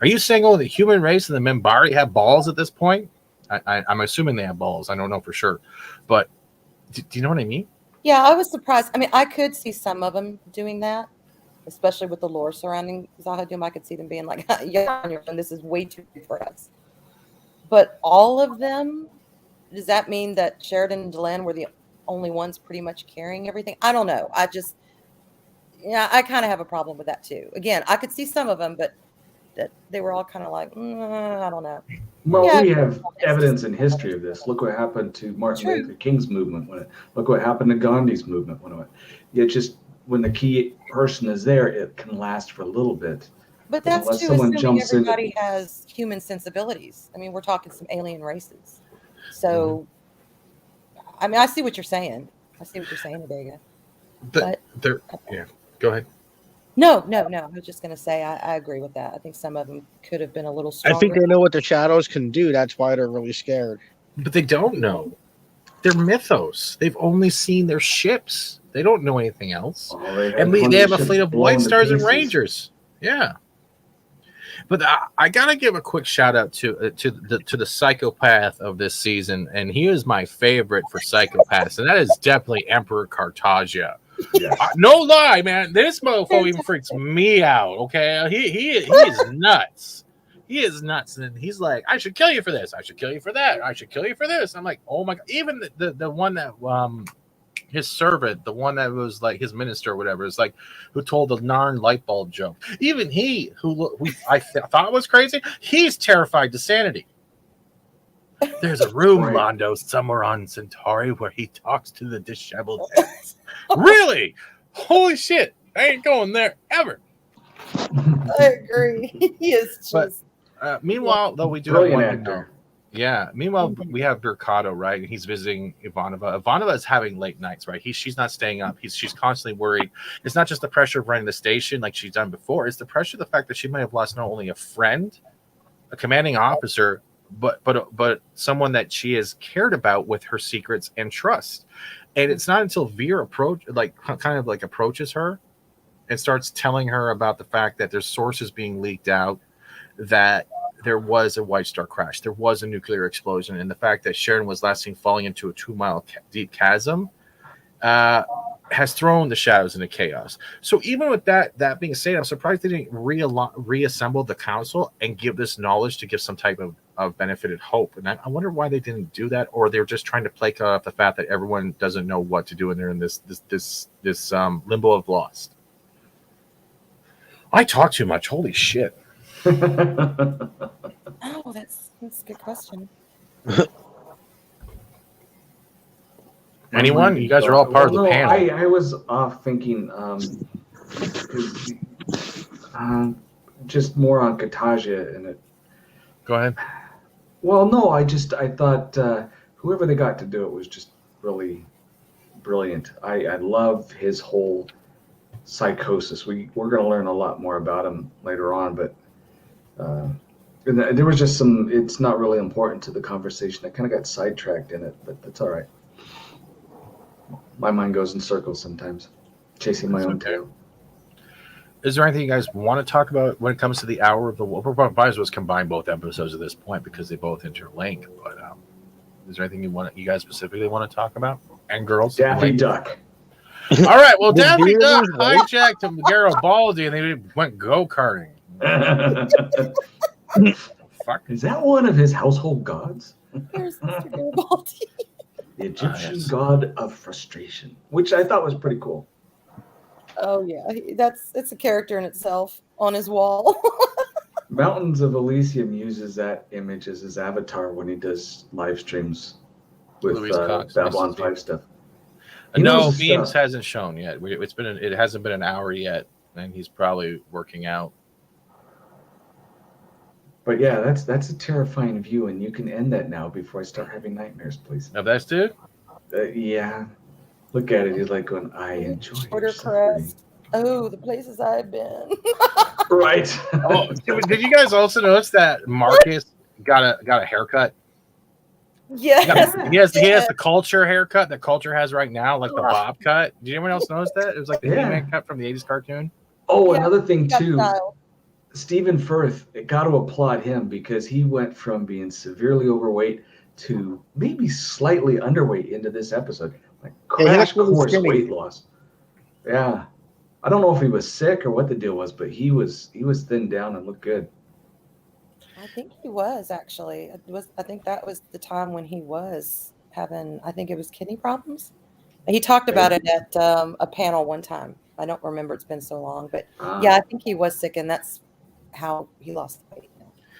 Speaker 8: are you saying the human race and the Minbari have balls at this point? I'm assuming they have balls. I don't know for sure, but do you know what I mean?
Speaker 11: Yeah, I was surprised. I mean, I could see some of them doing that, especially with the lore surrounding Zaha Doom. I could see them being like, "Yeah, on your own, this is way too big for us." But all of them, does that mean that Sheridan and Delenn were the only ones pretty much carrying everything? I don't know. I kind of have a problem with that too. Again, I could see some of them, but that they were all kind of like, I don't know.
Speaker 9: Well, we have evidence in history of this. Look what happened to Martin Luther King's movement. Look what happened to Gandhi's movement. When the key person is there, it can last for a little bit.
Speaker 11: But that's too assuming everybody has human sensibilities. I mean, we're talking some alien races. So, I mean, I see what you're saying. Adega.
Speaker 8: But go ahead.
Speaker 11: No. I was just going to say I agree with that. I think some of them could have been a little stronger.
Speaker 7: I think they know what the shadows can do. That's why they're really scared.
Speaker 8: But they don't know. They're mythos. They've only seen their ships. They don't know anything else. And they have a fleet of White Stars and Rangers. Yeah. But I gotta give a quick shout out to the psychopath of this season, and he is my favorite for psychopaths, and that is definitely Emperor Cartagia. Yes. No lie, man, this mofo even freaks me out. Okay, he is nuts. He is nuts, and he's like, "I should kill you for this. I should kill you for that. I should kill you for this." I'm like, "Oh my god!" Even the one that his servant, the one that was like his minister or whatever, is like, who told the Narn light bulb joke. Even he, who I thought was crazy, he's terrified to sanity. There's a room, Londo, somewhere on Centauri where he talks to the disheveled heads. Really? Holy shit. I ain't going there ever.
Speaker 11: I agree. He is just...
Speaker 8: meanwhile, though, we do have one actor. Yeah. Meanwhile, we have Mercado, right? And he's visiting Ivanova. Ivanova is having late nights, right? She's not staying up. She's constantly worried. It's not just the pressure of running the station like she's done before. It's the pressure of the fact that she might have lost not only a friend, a commanding officer, but someone that she has cared about with her secrets and trust. And it's not until Veer approaches her and starts telling her about the fact that there's sources being leaked out that there was a White Star crash, there was a nuclear explosion, and the fact that Sheridan was last seen falling into a 2-mile deep chasm has thrown the shadows into chaos. So even with that being said, I'm surprised they didn't reassemble the council and give this knowledge to give some type of benefited hope. And I wonder why they didn't do that, or they're just trying to placate off the fact that everyone doesn't know what to do and they're in this limbo of lost. I talk too much. Holy shit.
Speaker 11: Oh, that's a good question.
Speaker 8: Anyone? You guys are all part of the panel.
Speaker 9: I was off thinking just more on Cartagia and it.
Speaker 8: Go ahead.
Speaker 9: Well, no, I thought whoever they got to do it was just really brilliant. I love his whole psychosis. We're going to learn a lot more about him later on, but there was just some. It's not really important to the conversation. I kind of got sidetracked in it, but that's all right. My mind goes in circles sometimes, chasing my own tail.
Speaker 8: is there anything you guys want to talk about when it comes to the Hour of the Wolf? We're might as well combine both episodes at this point because they both interlink. But is there anything you guys specifically want to talk about? And girls,
Speaker 9: Daffy Duck.
Speaker 8: All right. Well,
Speaker 7: The
Speaker 8: Daffy
Speaker 7: deer
Speaker 8: Duck
Speaker 7: was white.
Speaker 8: hijacked Garibaldi and they went go karting. Fuck.
Speaker 9: Is that one of his household gods?
Speaker 11: Here's Mr. Garibaldi.
Speaker 9: The Egyptian
Speaker 8: yes.
Speaker 9: god of frustration, which I thought was pretty cool.
Speaker 11: Oh yeah, it's a character in itself on his wall.
Speaker 9: Mountains of Elysium uses that image as his avatar when he does live streams with
Speaker 8: Louise Cox,
Speaker 9: Babylon
Speaker 8: nice to
Speaker 9: 5 stuff. He
Speaker 8: No,
Speaker 9: knows his
Speaker 8: memes
Speaker 9: stuff.
Speaker 8: hasn't shown yet. It hasn't been an hour yet, and he's probably working out.
Speaker 9: But yeah, that's a terrifying view, and you can end that now before I start having nightmares, please.
Speaker 8: Now that's dude.
Speaker 9: Yeah, look at it. He's like going, I enjoy your
Speaker 11: Order
Speaker 9: suffering.
Speaker 11: crest. Oh, the places I've been.
Speaker 9: Right.
Speaker 8: Oh, did you guys also notice that Marcus got a haircut?
Speaker 11: Yes.
Speaker 8: He has the culture haircut that culture has right now, like the bob cut. Did anyone else notice that? It was like the
Speaker 9: Yeah.
Speaker 8: He-Man cut from the 80s cartoon.
Speaker 9: Oh,
Speaker 11: Yeah,
Speaker 9: another thing
Speaker 11: got
Speaker 9: too.
Speaker 11: style.
Speaker 9: Stephen Firth, got to applaud him because he went from being severely overweight to maybe slightly underweight into this episode. Like
Speaker 7: Yeah, he
Speaker 9: crash
Speaker 7: looks really
Speaker 9: course
Speaker 7: skinny.
Speaker 9: weight loss. Yeah. I don't know if he was sick or what the deal was, but he was thinned down and looked good.
Speaker 11: I think he was actually. I think that was the time when he was having. I think it was kidney problems. He talked about it at a panel one time. I don't remember. It's been so long, but yeah, I think he was sick, and that's how he lost the weight.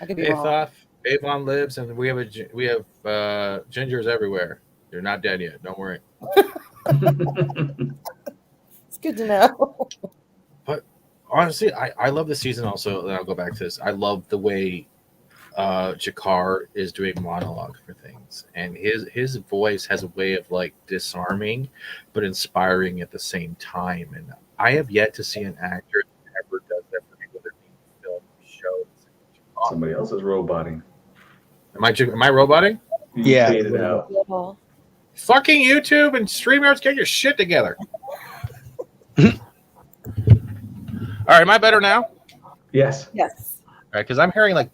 Speaker 11: I could be wrong.
Speaker 8: Faith Avon lives, and we have gingers everywhere. They're not dead yet. Don't worry.
Speaker 11: It's good to know.
Speaker 8: But honestly, I love the season also, and I'll go back to this. I love the way Jakar is doing monologue for things, and his voice has a way of like disarming but inspiring at the same time. And I have yet to see an actor that ever does that for me, whether it be film, show.
Speaker 9: Somebody else is roboting.
Speaker 8: Am I roboting?
Speaker 9: You
Speaker 7: Yeah.
Speaker 9: faded out.
Speaker 11: Well,
Speaker 8: Fucking YouTube and StreamYards, get your shit together. All right, am I better now? All
Speaker 9: Yes.
Speaker 11: yes.
Speaker 8: right, because I'm hearing like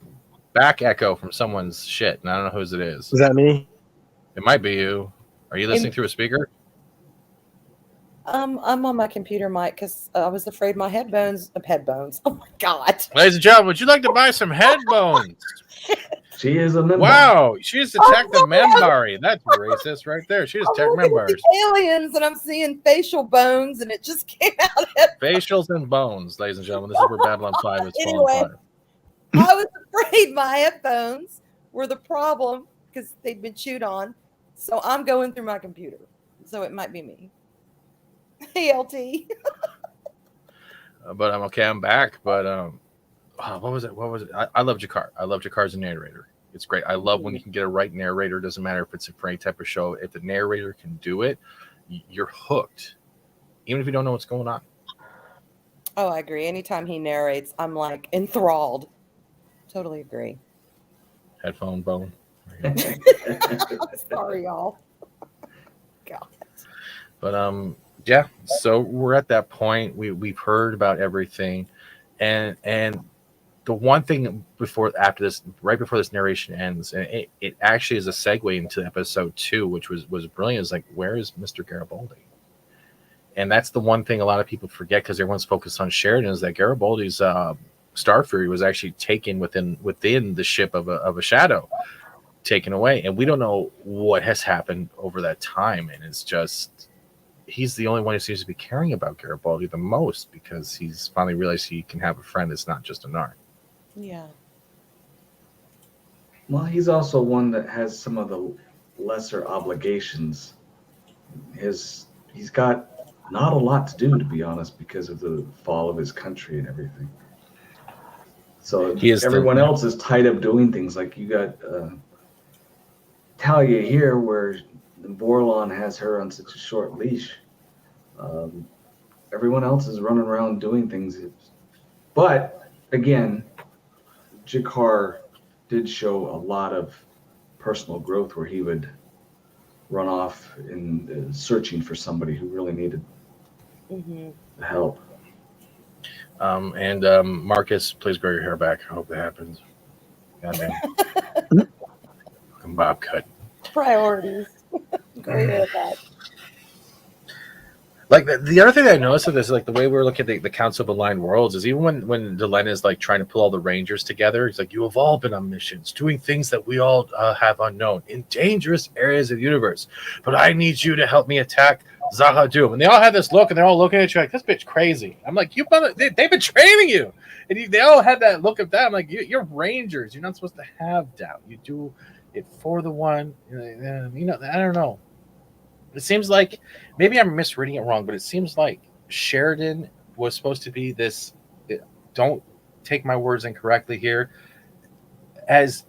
Speaker 8: back echo from someone's shit, and I don't know whose it is.
Speaker 7: Is that me?
Speaker 8: It might be you. Are you listening through a speaker?
Speaker 11: I'm on my computer mic because I was afraid my headbones. Oh my god!
Speaker 8: Ladies and gentlemen, would you like to buy some headbones?
Speaker 9: She is a member.
Speaker 8: Wow, she just attacked the
Speaker 11: Oh, no.
Speaker 8: Membari. That's racist right there. She just
Speaker 11: I'm
Speaker 8: attacked
Speaker 11: looking at
Speaker 8: Membars.
Speaker 11: the aliens, and I'm seeing facial bones, and it just came out.
Speaker 8: Facials and bones, ladies and gentlemen. This is where Babylon 5 is falling
Speaker 11: Anyway.
Speaker 8: apart.
Speaker 11: I was afraid my headphones were the problem because they'd been chewed on. So I'm going through my computer. So it might be me. Hey, LT.
Speaker 8: But I'm okay. I'm back. But what was it? I love Jakar. I love Jakar as a narrator. It's great. I love when you can get a right narrator. It doesn't matter if it's for any type of show. If the narrator can do it, you're hooked, even if you don't know what's going on.
Speaker 11: Oh, I agree. Anytime he narrates, I'm like enthralled. Totally agree.
Speaker 8: Headphone bone.
Speaker 11: Sorry, y'all. God.
Speaker 8: But yeah. So we're at that point. We've heard about everything, and the one thing right before this narration ends, and it actually is a segue into episode 2, which was brilliant. Is like, where is Mr. Garibaldi? And that's the one thing a lot of people forget because everyone's focused on Sheridan, is that Garibaldi's Star Fury was actually taken within the ship of a shadow, taken away, and we don't know what has happened over that time. And it's just, he's the only one who seems to be caring about Garibaldi the most because he's finally realized he can have a friend that's not just a narc.
Speaker 11: Yeah.
Speaker 9: Well, he's also one that has some of the lesser obligations. He's got not a lot to do, to be honest, because of the fall of his country and everything. So everyone else is tied up doing things. Like you got Talia here, where Borlon has her on such a short leash. Everyone else is running around doing things. But again, Jakar did show a lot of personal growth where he would run off in searching for somebody who really needed help.
Speaker 8: Marcus, please grow your hair back. I hope that happens. Goddamn. Bob cut.
Speaker 11: Priorities. Great at that.
Speaker 8: Like the other thing that I noticed of this is like the way we're looking at the Council of Aligned Worlds is even when Delenn is like trying to pull all the Rangers together, he's like, you have all been on missions, doing things that we all have unknown in dangerous areas of the universe. But I need you to help me attack Zahadum. And they all have this look, and they're all looking at you like, this bitch crazy. I'm like, they've been training you. And they all have that look of that. I'm like, you're Rangers. You're not supposed to have doubt. You do it for the one. You know, I don't know. It seems like maybe I'm misreading it wrong, but it seems like Sheridan was supposed to be this. Don't take my words incorrectly here, as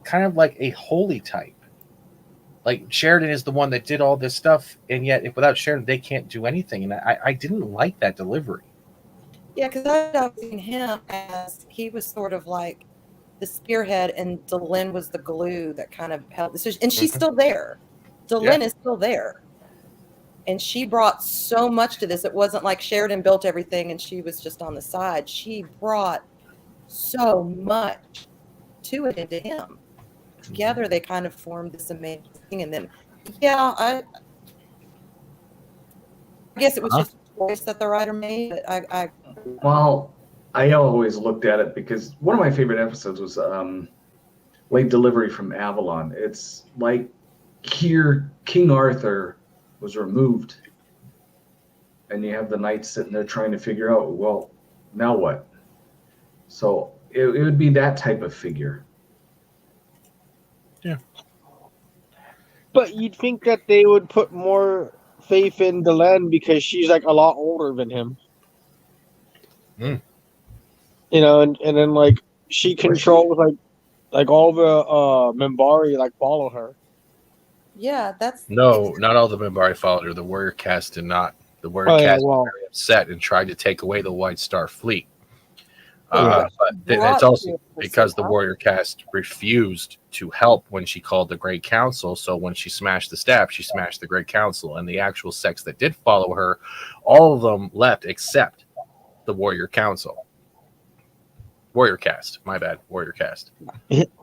Speaker 8: kind of like a holy type. Like Sheridan is the one that did all this stuff, and yet without Sheridan, they can't do anything. And I didn't like that delivery.
Speaker 11: Yeah, because I've seen him as he was sort of like the spearhead, and Delenn was the glue that kind of held this. And she's still there. Delenn is still there. And she brought so much to this. It wasn't like Sheridan built everything and she was just on the side. She brought so much to it and to him. Together, they kind of formed this amazing thing. And then, I guess it was just a choice that the writer made. But
Speaker 9: Well, I always looked at it because one of my favorite episodes was Late Delivery from Avalon. It's like here King Arthur was removed, and you have the knights sitting there trying to figure out, well, now what? So it would be that type of figure.
Speaker 7: Yeah. But you'd think that they would put more faith in Delenn because she's like a lot older than him.
Speaker 8: Mm.
Speaker 7: You know, and then like she controls like all the Minbari like follow her.
Speaker 11: yeah, that's
Speaker 8: No, not all the Minbari followed her. The warrior caste did not. The warrior caste was very upset and tried to take away the White Star Fleet. But it's also because the warrior caste refused to help when she called the Great Council. So when she smashed the staff, she smashed the Great Council. And the actual sects that did follow her, all of them left except the warrior council. Warrior caste. My bad. Warrior caste.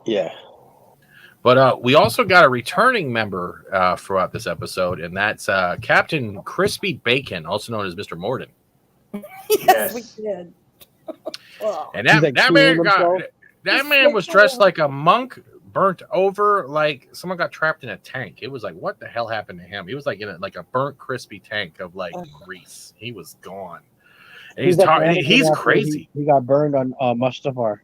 Speaker 7: Yeah.
Speaker 8: But we also got a returning member throughout this episode, and that's Captain Crispy Bacon, also known as Mr. Morden.
Speaker 11: yes, we did.
Speaker 8: And that man was dressed like a monk, burnt over, like someone got trapped in a tank. It was like, what the hell happened to him? He was like in a burnt, crispy tank of like grease. He was gone. And he's crazy.
Speaker 7: He got burned on Mustafar.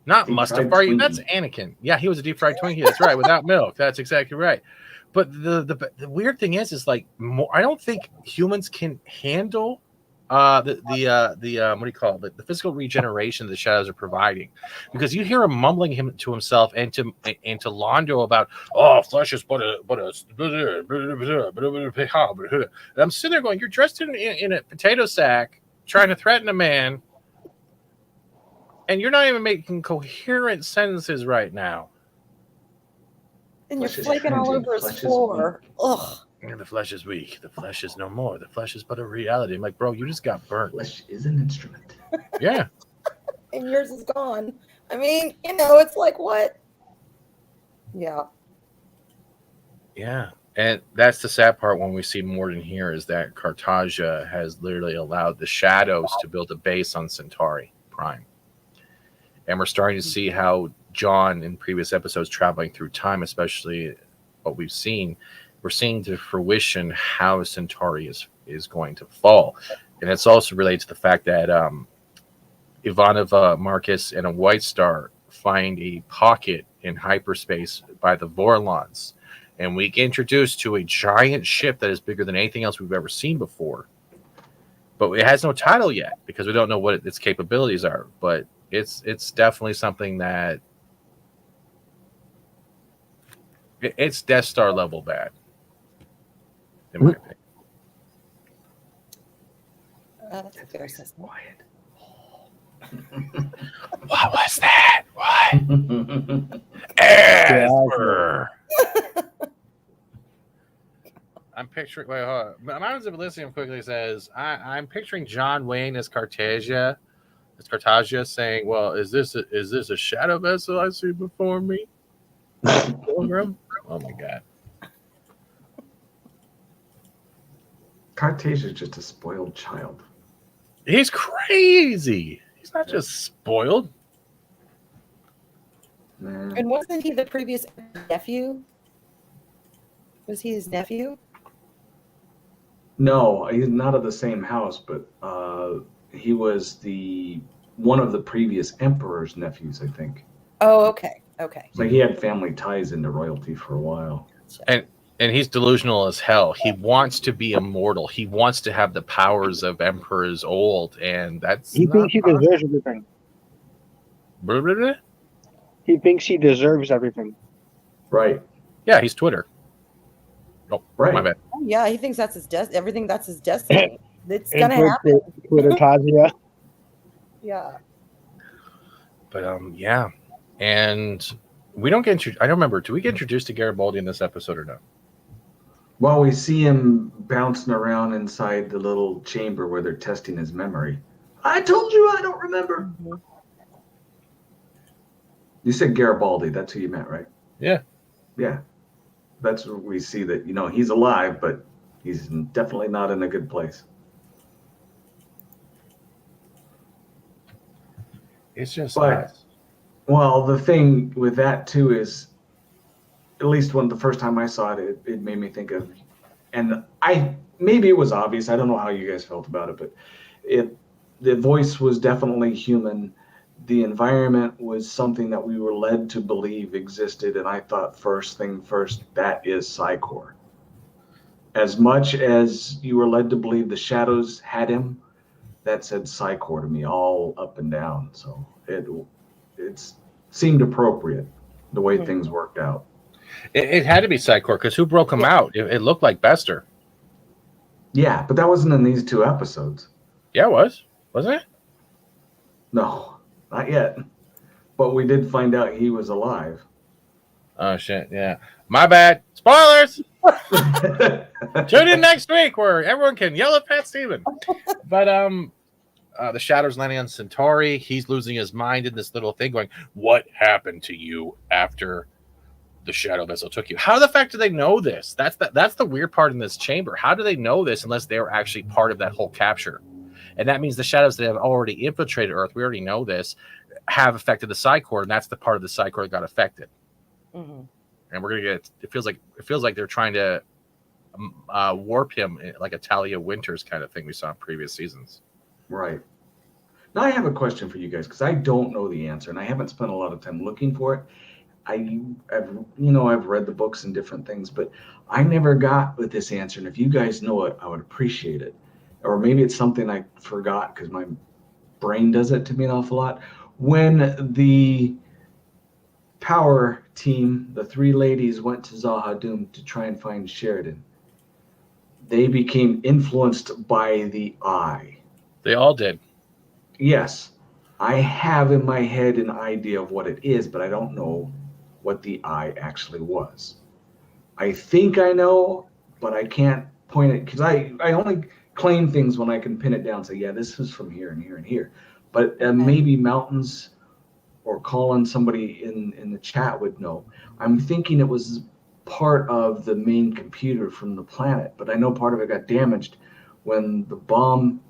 Speaker 8: Not Mustafar. That's Anakin. Yeah, he was a deep fried Twinkie. That's right, without milk. That's exactly right. But the weird thing is like I don't think humans can handle the what do you call it? The physical regeneration the shadows are providing, because you hear him mumbling to himself and to Londo about, flesh is but a and I'm sitting there going, you're dressed in a potato sack trying to threaten a man, and you're not even making coherent sentences right now.
Speaker 11: And you're flaking all over his floor. Ugh.
Speaker 8: And the flesh is weak. The flesh is no more. The flesh is but a reality. I'm like, bro, you just got burnt.
Speaker 9: Flesh is an instrument.
Speaker 8: Yeah.
Speaker 11: And yours is gone. I mean, it's like, what? Yeah.
Speaker 8: Yeah. And that's the sad part when we see Morden here, is that Cartagia has literally allowed the shadows to build a base on Centauri Prime. And we're starting to see how John in previous episodes traveling through time, especially what we've seen, we're seeing to fruition how Centauri is going to fall. And it's also related to the fact that Ivanova, Marcus, and a White Star find a pocket in hyperspace by the Vorlons. And we get introduced to a giant ship that is bigger than anything else we've ever seen before. But it has no title yet because we don't know what its capabilities are. But it's definitely something that it's Death Star level bad, in my opinion.
Speaker 11: That's a fair assessment.
Speaker 8: What was that? What? Esper. I'm picturing picturing. Wait, hold on. Mountains of Elysium quickly says, I'm picturing John Wayne as Cartagia, saying, "Well, is this a shadow vessel I see before me?" Pilgrim? Oh my god.
Speaker 9: Cartagia is just a spoiled child.
Speaker 8: He's crazy. He's not just spoiled.
Speaker 9: Man.
Speaker 11: And wasn't he the previous nephew? Was he his nephew?
Speaker 9: No, he's not of the same house, but he was one of the previous emperor's nephews, I think.
Speaker 11: Oh, okay. Okay.
Speaker 9: Like he had family ties into royalty for a while.
Speaker 8: And he's delusional as hell. He wants to be immortal. He wants to have the powers of emperors old, and that's
Speaker 7: He thinks he deserves everything.
Speaker 8: Blah, blah, blah.
Speaker 7: He thinks he deserves everything.
Speaker 9: Right.
Speaker 8: Yeah, he's Twitter. Oh,
Speaker 9: right.
Speaker 8: My bad.
Speaker 11: Oh, yeah, he thinks that's his everything that's his destiny. It's gonna happen.
Speaker 7: Cartagia.
Speaker 11: Yeah.
Speaker 8: But yeah. And we don't get I don't remember. Do we get introduced to Garibaldi in this episode or no?
Speaker 9: Well, we see him bouncing around inside the little chamber where they're testing his memory. I told you I don't remember.
Speaker 11: Mm-hmm.
Speaker 9: You said Garibaldi. That's who you meant, right?
Speaker 8: Yeah.
Speaker 9: Yeah. That's where we see that, he's alive, but he's definitely not in a good place.
Speaker 8: It's just
Speaker 9: nuts. Well, the thing with that too is, at least the first time I saw it, it made me think of, and maybe it was obvious. I don't know how you guys felt about it, but the voice was definitely human. The environment was something that we were led to believe existed, and I thought first thing first, that is Psychor. As much as you were led to believe the shadows had him, that said Psychor to me all up and down. So it seemed appropriate the way things worked out.
Speaker 8: It had to be Psychor because who broke him out? It looked like Bester.
Speaker 9: Yeah, but that wasn't in these 2 episodes.
Speaker 8: Yeah, it was. Wasn't it?
Speaker 9: No, not yet. But we did find out he was alive.
Speaker 8: Oh, shit. Yeah. My bad. Spoilers! Tune in next week where everyone can yell at Pat Steven. But the Shadow's landing on Centauri. He's losing his mind in this little thing going, what happened to you after the Shadow vessel took you? How the fuck do they know this? That's the weird part in this chamber. How do they know this unless they were actually part of that whole capture? And that means the Shadows that have already infiltrated Earth, we already know this, have affected the Psychor, and that's the part of the Psychor that got affected. Mm-hmm. And we're gonna get. It feels like they're trying to warp him like a Talia Winters kind of thing we saw in previous seasons.
Speaker 9: Right. Now I have a question for you guys because I don't know the answer and I haven't spent a lot of time looking for it. I've read the books and different things, but I never got with this answer. And if you guys know it, I would appreciate it. Or maybe it's something I forgot because my brain does it to me an awful lot. When the power team, the 3 ladies, went to Zahadum to try and find Sheridan, they became influenced by the eye.
Speaker 8: They all did.
Speaker 9: Yes. I have in my head an idea of what it is, but I don't know what the eye actually was. I think I know, but I can't point it because I only claim things when I can pin it down. Say, yeah, this is from here and here and here. But maybe Mountains or Colin, somebody in the chat would know. I'm thinking it was part of the main computer from the planet, but I know part of it got damaged when the bomb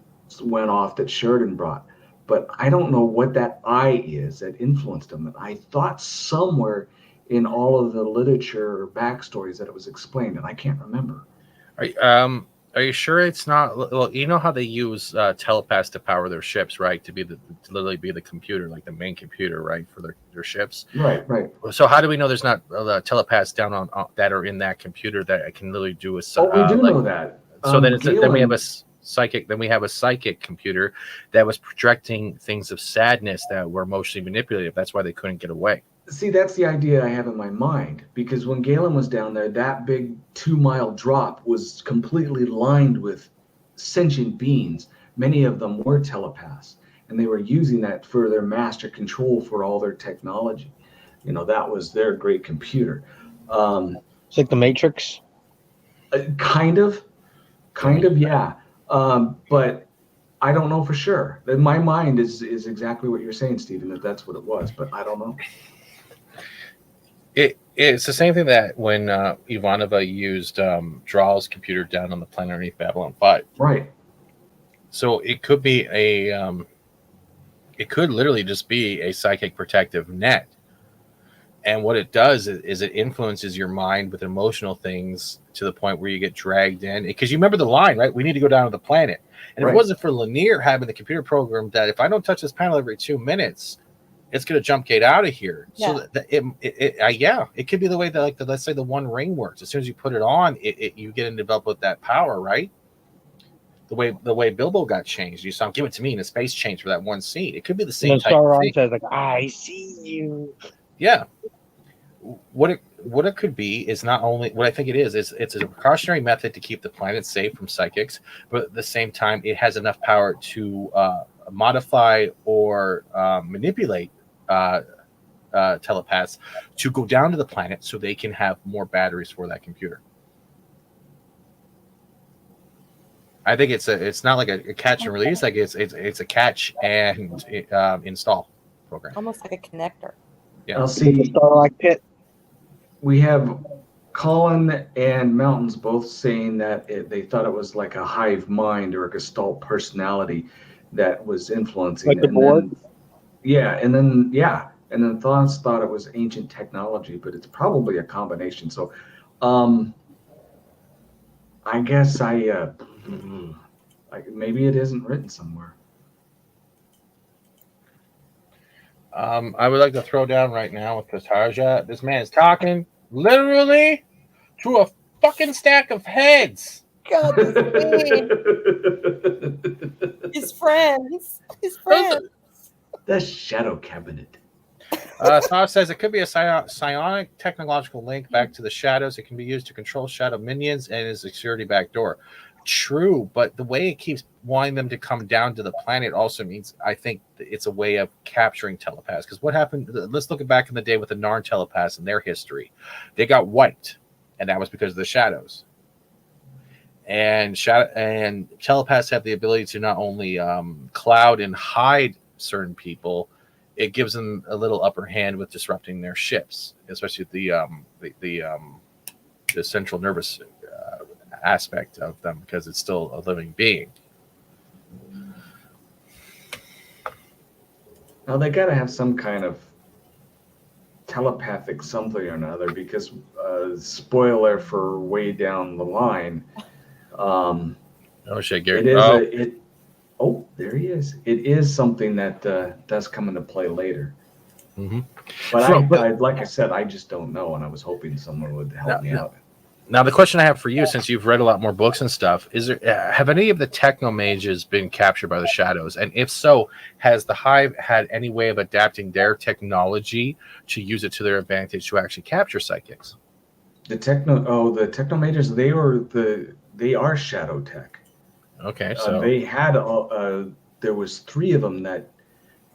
Speaker 9: went off that Sheridan brought. But I don't know what that eye is that influenced him. And I thought somewhere in all of the literature or backstories that it was explained, and I can't remember.
Speaker 8: Are you sure it's not? Well, you know how they use telepaths to power their ships, right? To literally be the computer, like the main computer, right, for their ships.
Speaker 9: Right.
Speaker 8: So how do we know there's not telepaths down on that are in that computer that can literally do a?
Speaker 9: We do know that.
Speaker 8: So then we have a psychic. Then we have a psychic computer that was projecting things of sadness that were emotionally manipulative. That's why they couldn't get away.
Speaker 9: See, that's the idea I have in my mind, because when Galen was down there, that big 2-mile drop was completely lined with sentient beings. Many of them were telepaths, and they were using that for their master control for all their technology. That was their great computer.
Speaker 7: It's like the Matrix.
Speaker 9: Kind of. Kind of, yeah. But I don't know for sure. In my mind is exactly what you're saying, Stephen, that's what it was, but I don't know.
Speaker 8: It's the same thing that when Ivanova used Draal's computer down on the planet underneath Babylon 5.
Speaker 9: Right.
Speaker 8: So it could be it could literally just be a psychic protective net. And what it does is it influences your mind with emotional things to the point where you get dragged in. Because you remember the line, right? We need to go down to the planet. And if it wasn't for Lanier having the computer program that if I don't touch this panel every 2 minutes, it's going to jump gate out of here. Yeah. So it could be the way that, like, let's say the One Ring works. As soon as you put it on, you get developed with that power, right? The way Bilbo got changed. You saw him give it to me in a space change for that one scene. It could be the same type of thing.
Speaker 7: Says, like, I see you.
Speaker 8: Yeah. What it could be is not only what I think it is it's a precautionary method to keep the planet safe from psychics, but at the same time it has enough power to modify or manipulate telepaths to go down to the planet so they can have more batteries for that computer. I think it's not like a catch and release, like it's a catch and install program,
Speaker 11: almost like a connector.
Speaker 8: Yeah,
Speaker 7: I'll see. Starlight Pit.
Speaker 9: We have Colin and Mountains both saying that they thought it was like a hive mind or a Gestalt personality that was influencing.
Speaker 7: Like the board?
Speaker 9: And then Thoughts thought it was ancient technology, but it's probably a combination. So, I guess maybe it isn't written somewhere.
Speaker 8: I would like to throw down right now with Cartagia. This man is talking literally to a fucking stack of heads.
Speaker 11: God, his friends.
Speaker 9: The Shadow Cabinet.
Speaker 8: Thought says it could be a psionic technological link back to the shadows. It can be used to control shadow minions and is a security backdoor. True, but the way it keeps wanting them to come down to the planet also means I think it's a way of capturing telepaths. Because what happened? Let's look back in the day with the Narn telepaths and their history. They got wiped, and that was because of the shadows. And telepaths have the ability to not only cloud and hide certain people, it gives them a little upper hand with disrupting their ships, especially the central nervous aspect of them, because it's still a living being.
Speaker 9: Now they got to have some kind of telepathic something or another, because spoiler for way down the line.
Speaker 8: Oh shit, Gary!
Speaker 9: There he is. It is something that does come into play later.
Speaker 8: Mm-hmm.
Speaker 9: But like I said, I just don't know, and I was hoping someone would help me out.
Speaker 8: Now, the question I have for you, since you've read a lot more books and stuff, is have any of the techno mages been captured by the shadows? And if so, has the Hive had any way of adapting their technology to use it to their advantage to actually capture psychics?
Speaker 9: The techno mages, they are shadow tech.
Speaker 8: Okay, so
Speaker 9: they had there was 3 of them that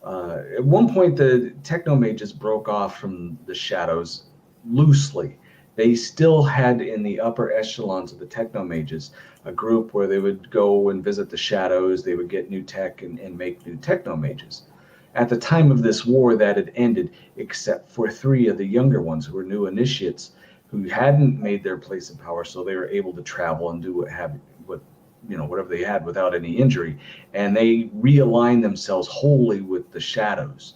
Speaker 9: at one point the techno mages broke off from the shadows loosely. They still had in the upper echelons of the techno mages a group where they would go and visit the shadows. They would get new tech and make new techno mages. At the time of this war, that had ended, except for 3 of the younger ones who were new initiates who hadn't made their place of power, so they were able to travel and do whatever they had without any injury. And they realigned themselves wholly with the shadows,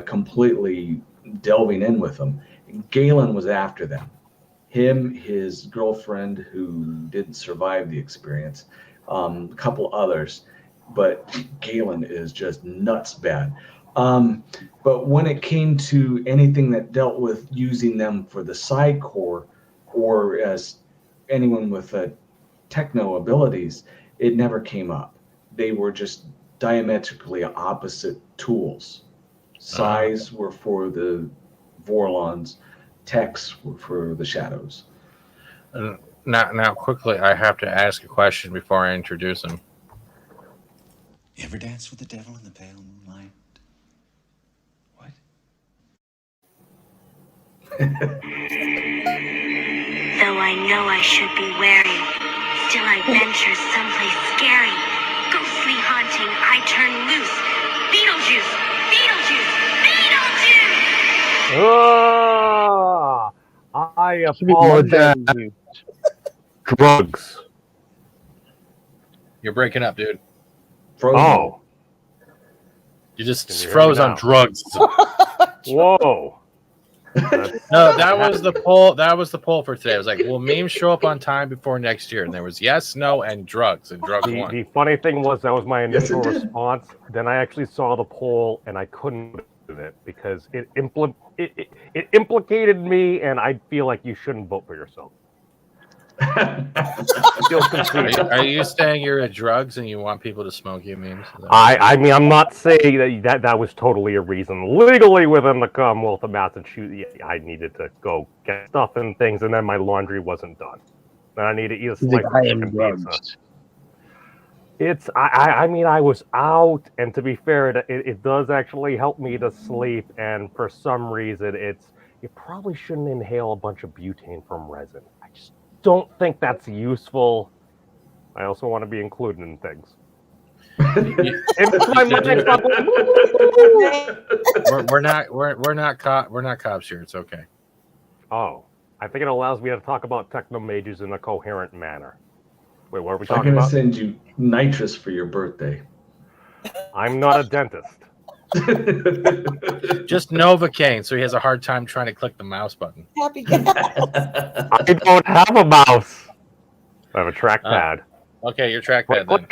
Speaker 9: completely delving in with them. Galen was after them. Him, his girlfriend, who didn't survive the experience, a couple others, but Galen is just nuts bad. But when it came to anything that dealt with using them for the Psi Corps or as anyone with techno abilities, it never came up. They were just diametrically opposite tools. Psis were for the Vorlons, techs were for the shadows.
Speaker 8: Now, quickly, I have to ask a question before I introduce him.
Speaker 12: You ever dance with the devil in the pale moonlight? What?
Speaker 13: Though I know I should be wary, Still I venture someplace scary. Ghostly haunting, I turn loose. Beetlejuice! Beetlejuice! Beetlejuice!
Speaker 14: I apologize. Drugs.
Speaker 8: You're breaking up, dude.
Speaker 9: Frozen.
Speaker 14: Oh.
Speaker 8: You just
Speaker 14: Can you hear
Speaker 8: froze
Speaker 14: me
Speaker 8: on
Speaker 14: now?
Speaker 8: drugs.
Speaker 14: Whoa.
Speaker 8: No, that was the poll. That was the poll for today. I was like, will memes show up on time before next year? And there was yes, no, and drugs. And drugs won.
Speaker 14: The funny thing was that was my
Speaker 9: Yes, it
Speaker 14: initial
Speaker 9: did.
Speaker 14: response. Then I actually saw the poll and I couldn't do it because it implicated me, and I feel like you shouldn't vote for yourself.
Speaker 8: Are you saying you're a drugs and you want people to smoke you memes?
Speaker 14: I mean, I'm not saying that was totally a reason. Legally within the Commonwealth of Massachusetts, I needed to go get stuff and things, and then my laundry wasn't done. Then I needed to eat a slice of chicken pizza. I mean, I was out, and to be fair, it does actually help me to sleep, and for some reason, you probably shouldn't inhale a bunch of butane from resin. I just don't think that's useful. I also want to be included in things.
Speaker 8: We're not cops here. It's okay.
Speaker 14: Oh, I think it allows me to talk about technomages in a coherent manner. Wait, what are we
Speaker 9: I'm
Speaker 14: talking
Speaker 9: going to
Speaker 14: about?
Speaker 9: send you nitrous for your birthday.
Speaker 14: I'm not a dentist.
Speaker 8: Just Novocaine, so he has a hard time trying to click the mouse button.
Speaker 11: Happy gas.
Speaker 14: I don't have a mouse. I have a trackpad.
Speaker 8: Okay, your trackpad then.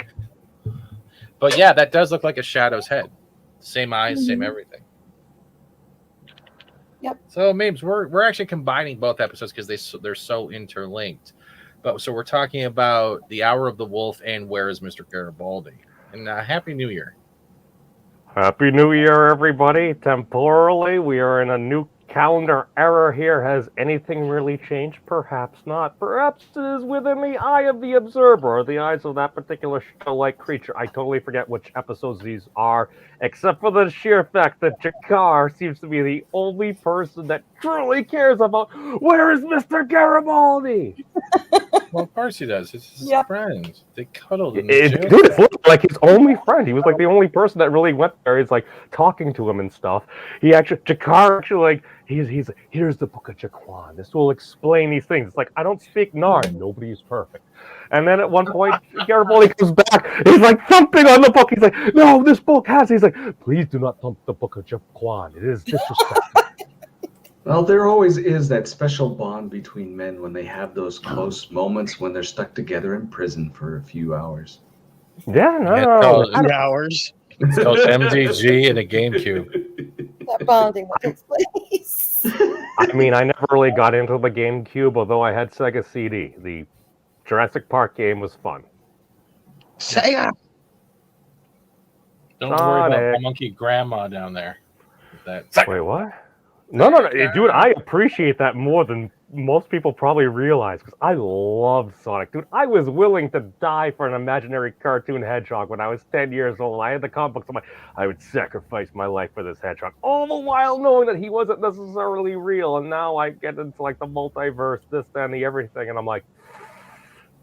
Speaker 8: But yeah, that does look like a Shadow's head. Same eyes, same everything.
Speaker 11: Yep.
Speaker 8: So memes, we're actually combining both episodes because they're so interlinked. But so we're talking about the Hour of the Wolf and Where is Mr. Garibaldi? And Happy New Year.
Speaker 14: Happy New Year, everybody. Temporally, we are in a new calendar era here. Has anything really changed? Perhaps not. Perhaps it is within the eye of the observer, or the eyes of that particular show-like creature. I totally forget which episodes these are, except for the sheer fact that Jakar seems to be the only person that truly cares about where is Mr. Garibaldi?
Speaker 8: Well, of course he does. It's his friends. They cuddled in the
Speaker 14: Dude, it's like his only friend. He was like the only person that really went there. He's like talking to him and stuff. Jakar actually like he's here's the book of Jaquan. This will explain these things. It's like I don't speak Nard. Nobody is perfect. And then at one point, Garibaldi comes back. He's like thumping on the book. He's like, no, this book has. He's like, please do not thump the book of Jaquan. It is disrespectful.
Speaker 9: Well, there always is that special bond between men when they have those close moments when they're stuck together in prison for a few hours.
Speaker 14: Yeah,
Speaker 7: hours.
Speaker 8: It's called MDG and a GameCube.
Speaker 11: That bonding that takes place.
Speaker 14: I mean, I never really got into the GameCube, although I had Sega CD. The Jurassic Park game was fun.
Speaker 7: Sega!
Speaker 8: Don't worry about my monkey grandma down there.
Speaker 14: Wait, what? No, dude, I appreciate that more than most people probably realize, because I love Sonic. Dude, I was willing to die for an imaginary cartoon hedgehog when I was 10 years old. I had the comic books. I would sacrifice my life for this hedgehog, all the while knowing that he wasn't necessarily real. And now I get into like the multiverse, this, that, and the everything, and I'm like,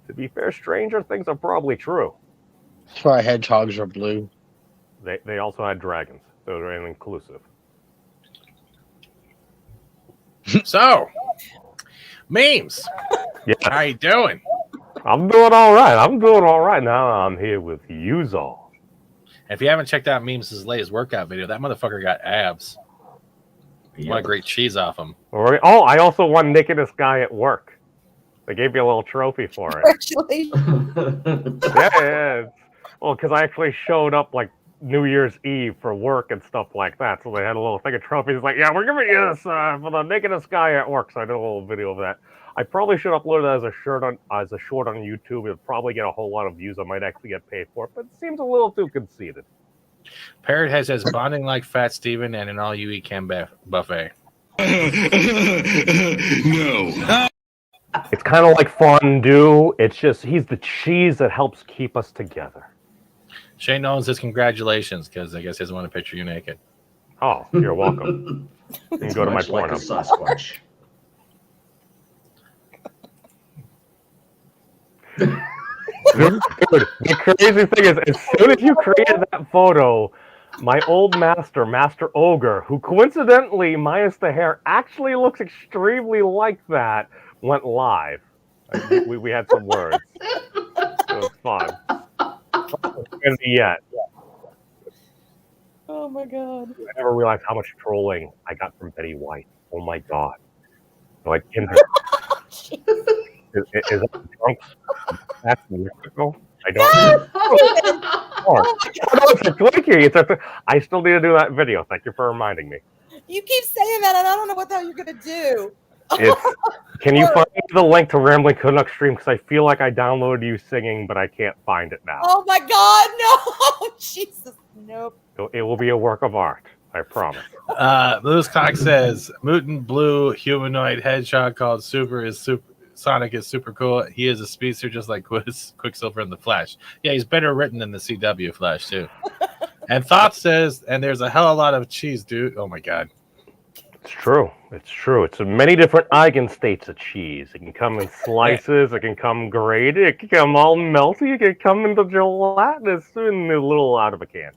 Speaker 14: to be fair, Stranger Things are probably true.
Speaker 7: That's why hedgehogs are blue.
Speaker 14: They also had dragons, so they're inclusive.
Speaker 8: So, memes.
Speaker 14: Yeah.
Speaker 8: How you doing?
Speaker 14: I'm doing all right. Now I'm here with yous all.
Speaker 8: If you haven't checked out Memes' latest workout video, that motherfucker got abs. Yep. What a great cheese off him.
Speaker 14: Oh, I also won Nakedest Guy at work. They gave me a little trophy for it.
Speaker 11: Congratulations.
Speaker 14: Yeah. Well, because I actually showed up like New Year's Eve for work and stuff like that. So they had a little thing of trophies like, yeah, we're giving you this for the Nakedest Guy at work. So I did a little video of that. I probably should upload it as a short on YouTube. It'll probably get a whole lot of views. I might actually get paid for it, but it seems a little too conceited.
Speaker 8: Parrot has bonding like Fat Steven and an all-you-eat-can buffet.
Speaker 14: No. It's kind of like fondue. It's just he's the cheese that helps keep us together.
Speaker 8: Shane Nolan says congratulations because I guess he doesn't want to picture you naked.
Speaker 14: Oh, you're welcome. You can go to my
Speaker 9: like
Speaker 14: porno.
Speaker 9: a Sasquatch.
Speaker 14: Dude, the crazy thing is, as soon as you created that photo, my old Master Ogre, who coincidentally, minus the hair, actually looks extremely like that, went live. We had some words. It was fun. And yet,
Speaker 11: Oh my god.
Speaker 14: I never realized how much trolling I got from Betty White. Oh my god. Like, in her. Is that drunks? That's mystical? I don't know. It's a Twinkie. I still need to do that video. Thank you for reminding me.
Speaker 11: You keep saying that, and I don't know what the hell you're gonna do.
Speaker 14: Can you find the link to Rambling Canuck stream? Because I feel like I downloaded you singing, but I can't find it now.
Speaker 11: Oh my god, no! Jesus, nope.
Speaker 14: It will be a work of art. I promise.
Speaker 8: Lewis Cox says mutant blue humanoid hedgehog called Sonic is super cool. He is a speedster just like Quicksilver in the Flash. Yeah, he's better written than the CW Flash too. And Thought says, and there's a hell of a lot of cheese, dude. Oh my god.
Speaker 14: It's true. It's true. It's many different eigenstates of cheese. It can come in slices. It can come grated. It can come all melty. It can come into gelatinous and a little out of a can.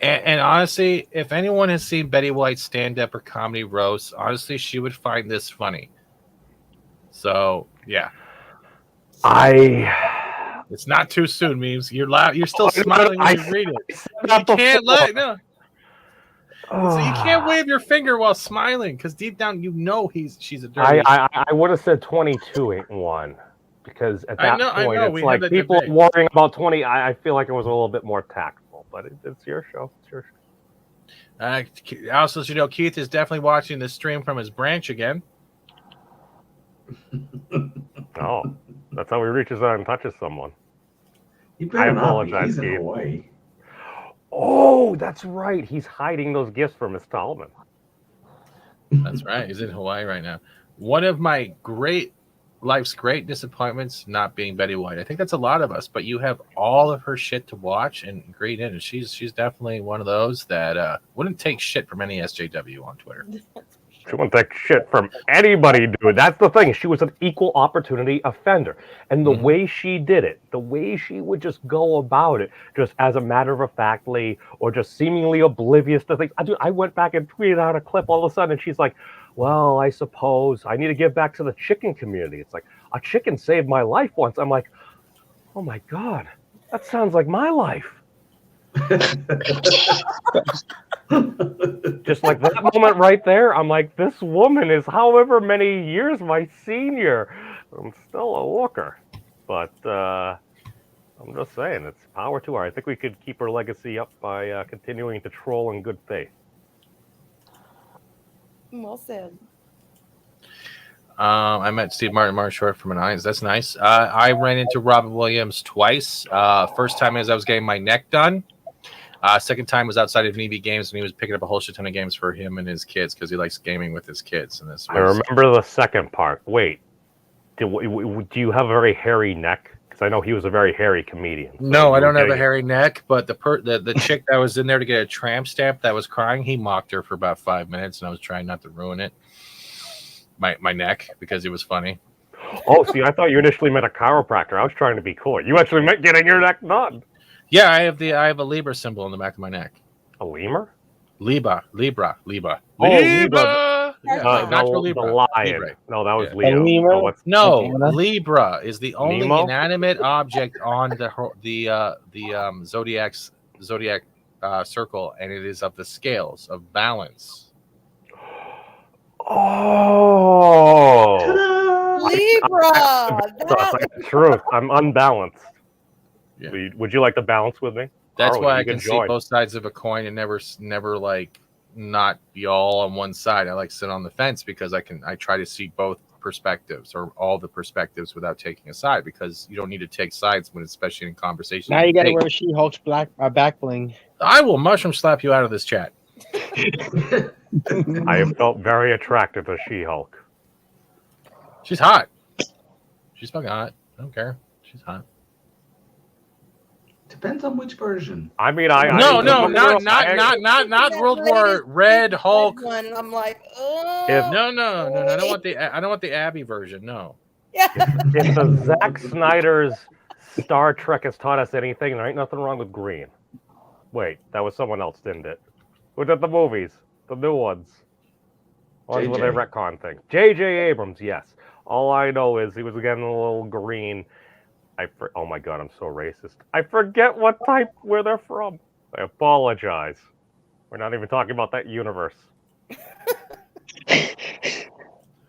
Speaker 8: And honestly, if anyone has seen Betty White's stand-up or comedy roast, honestly, she would find this funny. So, yeah. It's not too soon, memes. You're loud. You're still smiling when you read it. You can't let no. So you can't wave your finger while smiling because deep down you know she's a dirty.
Speaker 14: I would have said 22 ain't one because at that point it's like people
Speaker 8: debate.
Speaker 14: worrying about 20. I feel like it was a little bit more tactful, but it's your show. It's your show.
Speaker 8: Also, you know, Keith is definitely watching the stream from his branch again.
Speaker 14: Oh, that's how he reaches out and touches someone.
Speaker 9: I apologize, he's in Hawaii.
Speaker 14: Oh, that's right. He's hiding those gifts from Miss Tolman.
Speaker 8: That's right. He's in Hawaii right now. One of my life's great disappointments not being Betty White. I think that's a lot of us, but you have all of her shit to watch and great in, and she's definitely one of those that wouldn't take shit from any SJW on Twitter.
Speaker 14: She wouldn't take shit from anybody, dude. That's the thing. She was an equal opportunity offender. And the way she did it, the way she would just go about it, just as a matter of factly, or just seemingly oblivious to things. I went back and tweeted out a clip all of a sudden, and she's like, well, I suppose I need to give back to the chicken community. It's like, a chicken saved my life once. I'm like, oh my God, that sounds like my life. Just like that moment right there, I'm like, this woman is however many years my senior. I'm still a looker, but I'm just saying, it's power to her. I think we could keep her legacy up by continuing to troll in good faith.
Speaker 11: Well said.
Speaker 8: I met Steve Martin short from an eyes. That's nice. I ran into Robin Williams twice. First time as I was getting my neck done. Second time was outside of EV Games, and he was picking up a whole shit ton of games for him and his kids because he likes gaming with his kids. And
Speaker 14: I remember the second part. Wait, do you have a very hairy neck? Because I know he was a very hairy comedian. So
Speaker 8: no, I don't have a hairy neck, but the chick that was in there to get a tramp stamp that was crying, he mocked her for about 5 minutes, and I was trying not to ruin it. My neck, because it was funny.
Speaker 14: Oh, see, I thought you initially meant a chiropractor. I was trying to be cool. You actually meant getting your neck done.
Speaker 8: Yeah, I have a Libra symbol on the back of my neck.
Speaker 14: A lemur?
Speaker 8: Libra.
Speaker 14: Oh,
Speaker 8: Libra.
Speaker 14: Yeah,
Speaker 8: natural
Speaker 14: Libra.
Speaker 8: Libra.
Speaker 14: The lion.
Speaker 8: Libra.
Speaker 14: No, that was Leo.
Speaker 8: Libra is the only inanimate object on the zodiac circle, and it is of the scales of balance.
Speaker 14: Oh,
Speaker 11: Libra.
Speaker 14: Truth. I'm unbalanced.
Speaker 8: Yeah.
Speaker 14: Would you like to balance with me?
Speaker 8: That's why I can see both sides of a coin and never like not be all on one side. I like sit on the fence because I try to see both perspectives or all the perspectives without taking a side, because you don't need to take sides when, especially in conversation.
Speaker 7: Now you got to wear She-Hulk's back bling.
Speaker 8: I will mushroom slap you out of this chat.
Speaker 14: I have felt very attracted to She-Hulk.
Speaker 8: She's hot. She's fucking hot. I don't care. She's hot.
Speaker 9: Depends on which version.
Speaker 14: I mean,
Speaker 8: not World War Red Hulk.
Speaker 11: One, I'm like,
Speaker 8: no. I don't want the Abby version. No.
Speaker 11: Yeah.
Speaker 14: If the Zack Snyder's Star Trek has taught us anything, there ain't nothing wrong with green. Wait, that was someone else, didn't it? Who did the movies? The new ones. Ones where they retcon things. J.J. Abrams, yes. All I know is he was getting a little green. Oh my god, I'm so racist. I forget what type, where they're from. I apologize. We're not even talking about that universe.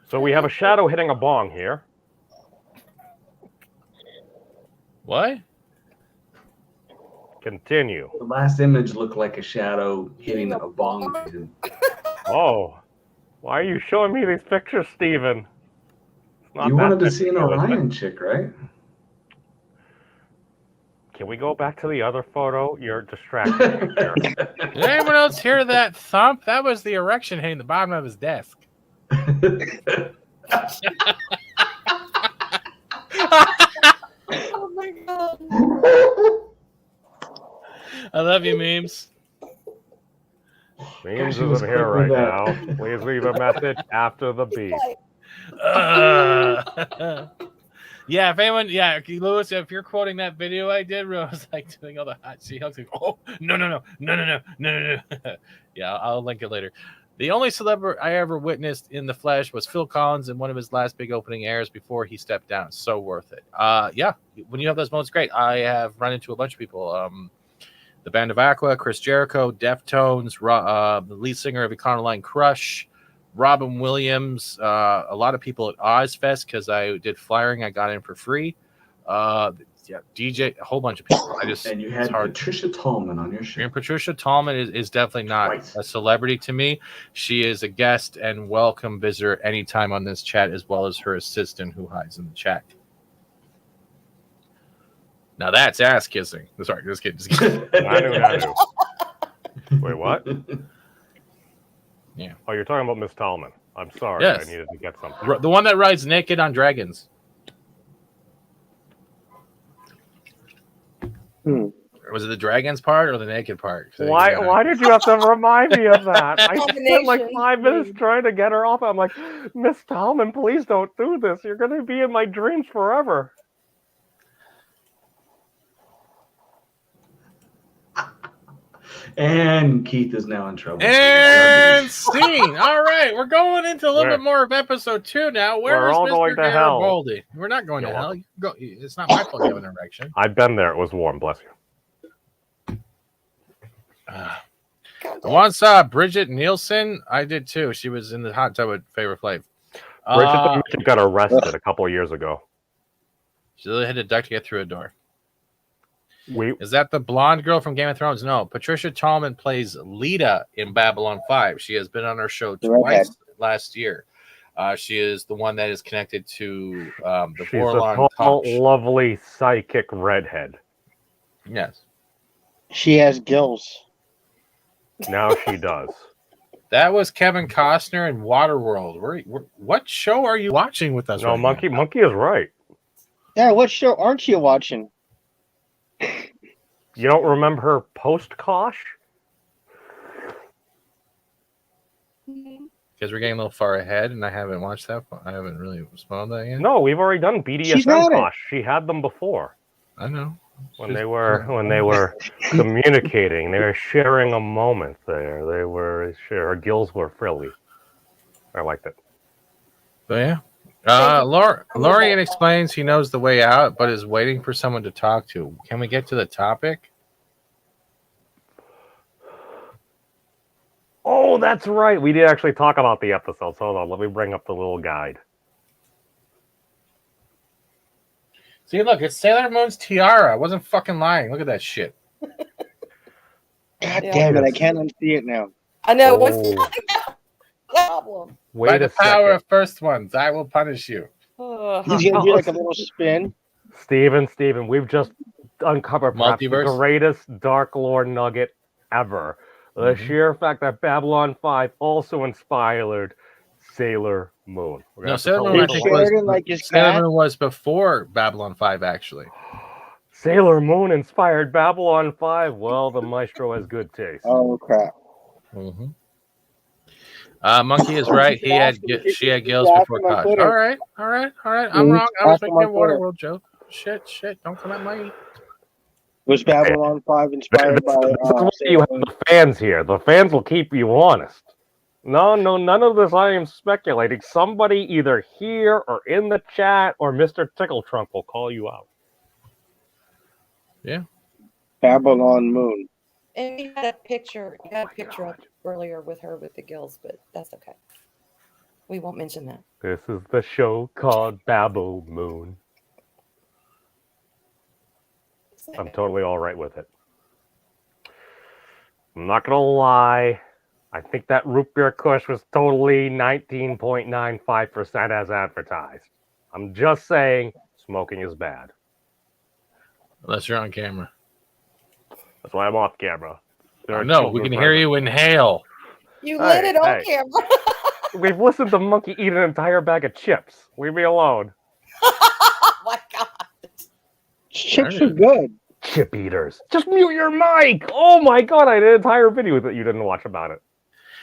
Speaker 14: So we have a shadow hitting a bong here.
Speaker 8: What?
Speaker 14: Continue.
Speaker 9: The last image looked like a shadow hitting a bong.
Speaker 14: Oh. Why are you showing me these pictures, Steven?
Speaker 9: You wanted to see an Orion chick, right?
Speaker 14: Can we go back to the other photo? You're distracting me here.
Speaker 8: Did anyone else hear that thump? That was the erection hitting the bottom of his desk.
Speaker 11: Oh my god.
Speaker 8: I love you, memes.
Speaker 14: Memes isn't here right now. Please leave a message after the beep.
Speaker 8: Yeah, if anyone, Lewis, if you're quoting that video I did, where I was like doing all the hot she hugs, like, oh, no. Yeah, I'll link it later. The only celebrity I ever witnessed in the flesh was Phil Collins in one of his last big opening airs before he stepped down. So worth it. Yeah, when you have those moments, great. I have run into a bunch of people. The Band of Aqua, Chris Jericho, Deftones, the lead singer of Econoline Crush, Robin Williams, a lot of people at Ozfest because I did flyering. I got in for free. DJ, a whole bunch of people.
Speaker 9: And you had Patricia Tallman on your show.
Speaker 8: And Patricia Tallman is definitely not a celebrity to me. She is a guest and welcome visitor anytime on this chat, as well as her assistant who hides in the chat. Now that's ass kissing. Sorry, just kidding.
Speaker 14: I knew. Wait, what?
Speaker 8: Yeah.
Speaker 14: Oh, you're talking about Miss Tallman. I'm sorry.
Speaker 8: Yes.
Speaker 14: I needed to get something.
Speaker 8: The one that rides naked on dragons. Was it the dragons part or the naked part?
Speaker 14: Why did you have to remind me of that? I spent like 5 minutes trying to get her off. I'm like, Miss Tallman, please don't do this. You're going to be in my dreams forever.
Speaker 9: And Keith is now in trouble.
Speaker 8: And scene. All right, we're going into a little bit more of episode 2 now. Where is Mr. Garibaldi? We're not going to hell. It's not my fault you have an erection.
Speaker 14: I've been there. It was warm. Bless you.
Speaker 8: I once saw Bridget Nielsen. I did too. She was in the hot tub with Favorite Flav.
Speaker 14: Bridget got arrested a couple of years ago.
Speaker 8: She literally had to duck to get through a door. Is that the blonde girl from Game of Thrones? No. Patricia Tallman plays Lita in Babylon 5. She has been on our show twice last year. She is the one that is connected to the
Speaker 14: She's
Speaker 8: Vorlon.
Speaker 14: a tall, lovely, psychic redhead.
Speaker 8: Yes.
Speaker 7: She has gills.
Speaker 14: Now she does.
Speaker 8: That was Kevin Costner in Waterworld. What show are you watching with us?
Speaker 14: No, Monkey is right.
Speaker 7: Yeah, what show aren't you watching?
Speaker 14: You don't remember her post-Kosh?
Speaker 8: Because we're getting a little far ahead, and I haven't watched that. I haven't really spoiled that yet.
Speaker 14: No, we've already done BDSM Kosh. She had them before.
Speaker 8: I know.
Speaker 14: When they were communicating, they were sharing a moment there. Her gills were frilly. I liked it.
Speaker 8: So yeah. Lorian explains he knows the way out, but is waiting for someone to talk to. Can we get to the topic?
Speaker 14: Oh, that's right. We did actually talk about the episodes. Hold on. Let me bring up the little guide.
Speaker 8: See, look, it's Sailor Moon's tiara. I wasn't fucking lying. Look at that shit.
Speaker 7: God damn it. I can't unsee it now.
Speaker 11: I know. What's the problem?
Speaker 8: By the power of first ones, I will punish you.
Speaker 7: He's going to do like a little spin.
Speaker 14: Steven, we've just uncovered perhaps the greatest Dark Lore nugget ever. The sheer fact that Babylon 5 also inspired Sailor Moon.
Speaker 8: No, Sailor Moon was before Babylon 5, actually.
Speaker 14: Sailor Moon inspired Babylon 5. Well, the maestro has good taste.
Speaker 7: Oh, crap.
Speaker 8: Mm-hmm. Monkey is right. She had gills before Kosh. All right. I'm wrong. I was making a Waterworld joke. Shit. Don't come at me.
Speaker 7: Was Babylon 5 inspired by
Speaker 14: you have the fans here. The fans will keep you honest. No, none of this I am speculating. Somebody either here or in the chat or Mr. Tickle Trunk will call you out.
Speaker 8: Yeah.
Speaker 7: Babylon Moon.
Speaker 11: And you had a picture up earlier with her with the gills, but that's okay. We won't mention that.
Speaker 14: This is the show called Babel Moon. I'm totally all right with it. I'm not going to lie. I think that root beer kush was totally 19.95% as advertised. I'm just saying smoking is bad.
Speaker 8: Unless you're on camera.
Speaker 14: That's why I'm off camera.
Speaker 8: No, we can hear you inhale.
Speaker 11: You lit it on camera.
Speaker 14: We've listened to Monkey eat an entire bag of chips. Leave me alone.
Speaker 11: Oh my god.
Speaker 7: Chips are good.
Speaker 14: Chip eaters. Just mute your mic. Oh my god, I did an entire video that you didn't watch about it.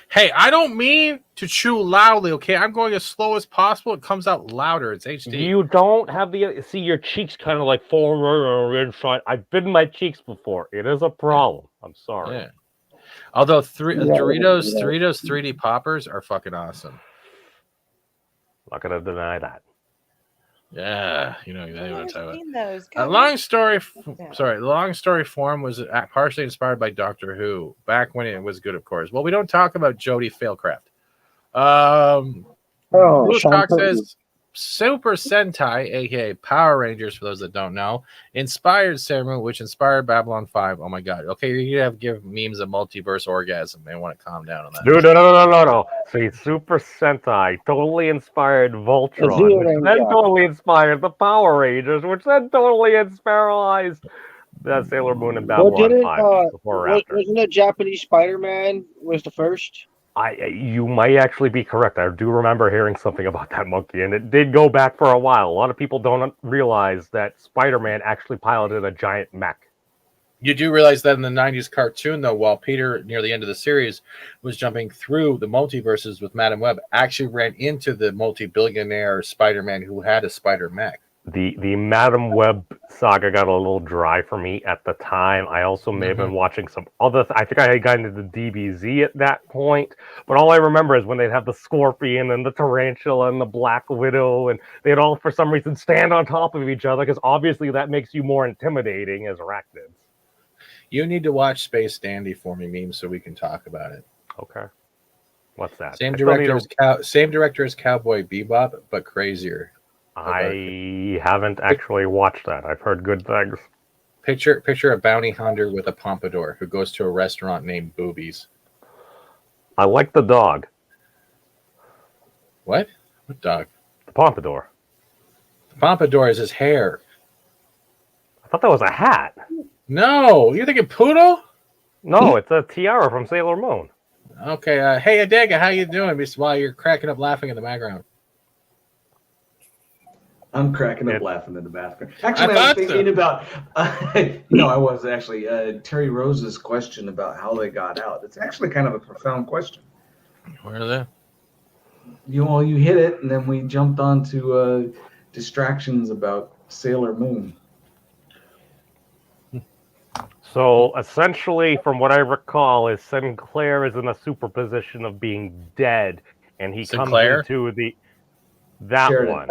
Speaker 8: Hey, I don't mean to chew loudly, okay? I'm going as slow as possible. It comes out louder. It's HD.
Speaker 14: You don't have the... See, your cheeks kind of like fall inside. I've bitten my cheeks before. It is a problem. I'm sorry.
Speaker 8: Yeah. Although Doritos 3D poppers are fucking awesome.
Speaker 14: Not going to deny that.
Speaker 8: Yeah, you know exactly what I'm talking
Speaker 11: those.
Speaker 8: about. Long story form was partially inspired by Doctor Who back when it was good, of course. Well, we don't talk about Jodie Failcraft. Talk says Super Sentai, aka Power Rangers, for those that don't know, inspired Sailor Moon, which inspired Babylon 5. Oh my god. Okay, you have to give memes a multiverse orgasm. They want to calm down on that.
Speaker 14: Dude, no. See, Super Sentai totally inspired Voltron, which then totally inspired the Power Rangers, which then totally inspired that Sailor Moon and Babylon 5.
Speaker 7: Wasn't it Japanese Spider-Man was the first?
Speaker 14: You might actually be correct. I do remember hearing something about that monkey, and it did go back for a while. A lot of people don't realize that Spider-Man actually piloted a giant mech.
Speaker 8: You do realize that in the 90s cartoon, though, while Peter, near the end of the series, was jumping through the multiverses with Madam Web, actually ran into the multi-billionaire Spider-Man who had a spider mech.
Speaker 14: The Madam Web saga got a little dry for me at the time. I also may have been watching some other... I think I had gotten into the DBZ at that point. But all I remember is when they'd have the Scorpion and the Tarantula and the Black Widow, and they'd all, for some reason, stand on top of each other, because obviously that makes you more intimidating as arachnids.
Speaker 8: You need to watch Space Dandy for me, meme, so we can talk about it.
Speaker 14: Okay. What's that?
Speaker 8: Same director as Cowboy Bebop, but crazier.
Speaker 14: I haven't actually watched that. I've heard good things.
Speaker 8: Picture a bounty hunter with a pompadour who goes to a restaurant named Boobies.
Speaker 14: I like the dog.
Speaker 8: What? What dog?
Speaker 14: The pompadour.
Speaker 8: The pompadour is his hair.
Speaker 14: I thought that was a hat.
Speaker 8: No, you're thinking poodle?
Speaker 14: No, it's a tiara from Sailor Moon.
Speaker 8: Okay, hey Adega, how you doing? While you're cracking up laughing in the background.
Speaker 9: I'm cracking up laughing in the bathroom. Actually, I was thinking about, I was actually, Terry Rose's question about how they got out. It's actually kind of a profound question.
Speaker 8: Where are they?
Speaker 9: You hit it, and then we jumped on to distractions about Sailor Moon.
Speaker 14: So, essentially, from what I recall, is Sinclair is in a superposition of being dead, and he comes into that
Speaker 9: Sheridan.
Speaker 14: one.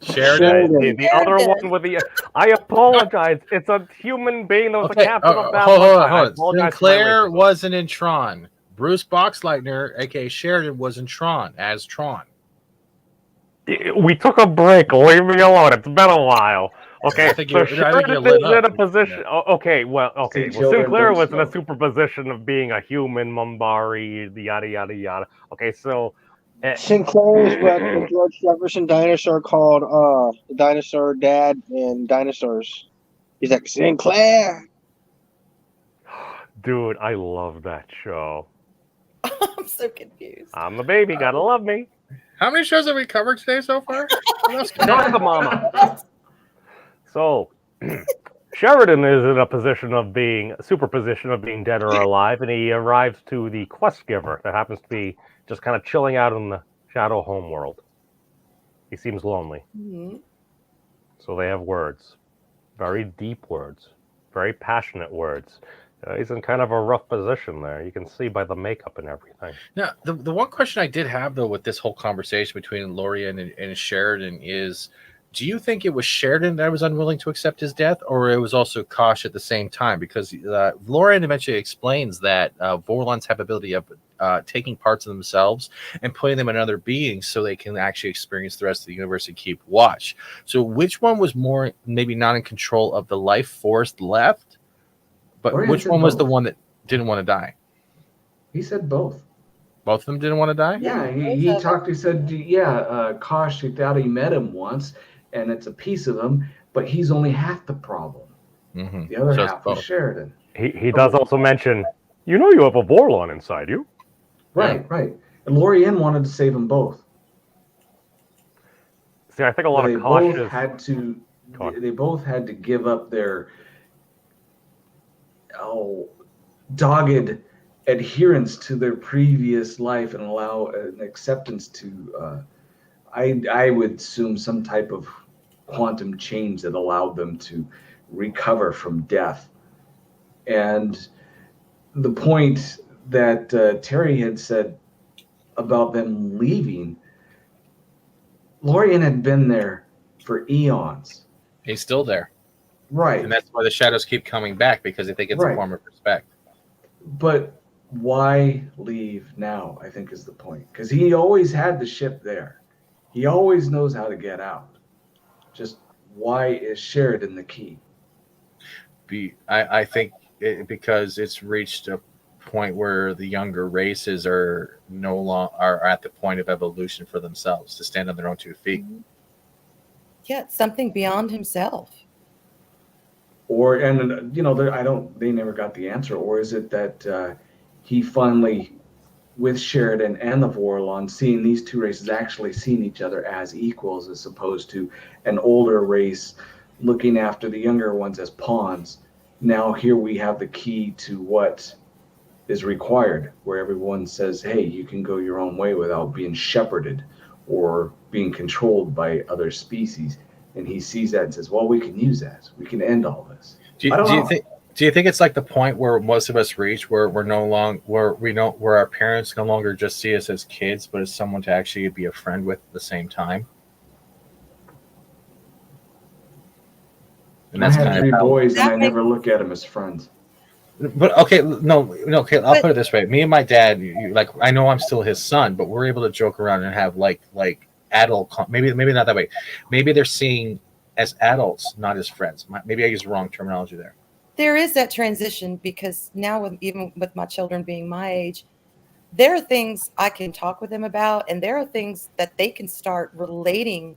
Speaker 8: Sheridan.
Speaker 14: The other one with the... I apologize. It's a human being that was the captain of Babylon.
Speaker 8: Hold on. Sinclair wasn't in Tron. Bruce Boxleitner, a.k.a. Sheridan, was in Tron as Tron.
Speaker 14: We took a break. Leave me alone. It's been a while. Okay, so Sheridan is in a position... Okay, Sinclair was in a superposition of being a human, Mumbari, yada, yada, yada. Okay, so...
Speaker 7: Sinclair is what the George Jefferson dinosaur called the dinosaur dad in Dinosaurs. He's like, Sinclair.
Speaker 14: Dude, I love that show.
Speaker 11: I'm so confused.
Speaker 14: I'm the baby, gotta love me.
Speaker 8: How many shows have we covered today so far?
Speaker 14: Not the mama. So, Sheridan is in a superposition of being dead or alive, and he arrives to the quest giver that happens to be just kind of chilling out in the Shadow homeworld. He seems lonely.
Speaker 11: Mm-hmm.
Speaker 14: So they have words. Very deep words. Very passionate words. He's in kind of a rough position there. You can see by the makeup and everything.
Speaker 8: Now, the one question I did have, though, with this whole conversation between Lorian and Sheridan is, do you think it was Sheridan that was unwilling to accept his death, or it was also Kosh at the same time? Because Lorian eventually explains that Vorlons have ability of taking parts of themselves and putting them in other beings so they can actually experience the rest of the universe and keep watch. So which one was more maybe not in control of the life force left? But which one was the one that didn't want to die?
Speaker 9: He said both.
Speaker 8: Both of them didn't want to die?
Speaker 9: Yeah, he talked. He said, yeah, Kosh, he thought he met him once, and it's a piece of him, but he's only half the problem.
Speaker 8: Mm-hmm.
Speaker 9: The other half was Sheridan.
Speaker 14: He does also mention, you know you have a Vorlon inside you.
Speaker 9: Right, right. And Lorian wanted to save them both.
Speaker 14: See, I think a lot
Speaker 9: they
Speaker 14: of Kosh
Speaker 9: both had to. They both had to give up their dogged adherence to their previous life and allow an acceptance to. I would assume some type of quantum change that allowed them to recover from death. And the point that Terry had said about them leaving, Lorian had been there for eons.
Speaker 8: He's still there.
Speaker 9: Right.
Speaker 8: And that's why the shadows keep coming back, because they think it's a form of respect.
Speaker 9: But why leave now, I think, is the point. Because he always had the ship there. He always knows how to get out. Just why is Sheridan the key?
Speaker 8: I think because it's reached a point where the younger races are no longer are at the point of evolution for themselves to stand on their own 2 feet.
Speaker 11: Yeah, something beyond himself.
Speaker 9: Or they never got the answer. Or is it that he finally, with Sheridan and the Vorlon, seeing these two races actually seeing each other as equals, as opposed to an older race looking after the younger ones as pawns. Now here we have the key to what is required, where everyone says, hey, you can go your own way without being shepherded or being controlled by other species. And he sees that and says, well, we can use that. We can end all this.
Speaker 8: Do you think it's like the point where most of us reach where we're no longer where our parents no longer just see us as kids, but as someone to actually be a friend with at the same time? And that's
Speaker 9: I had 3 boys, and I never look at them as friends.
Speaker 8: But okay, okay. I'll put it this way: me and my dad, I know I'm still his son, but we're able to joke around and have like adult. Maybe not that way. Maybe they're seeing as adults, not as friends. Maybe I used the wrong terminology there.
Speaker 11: There is that transition, because now, even with my children being my age, there are things I can talk with them about, and there are things that they can start relating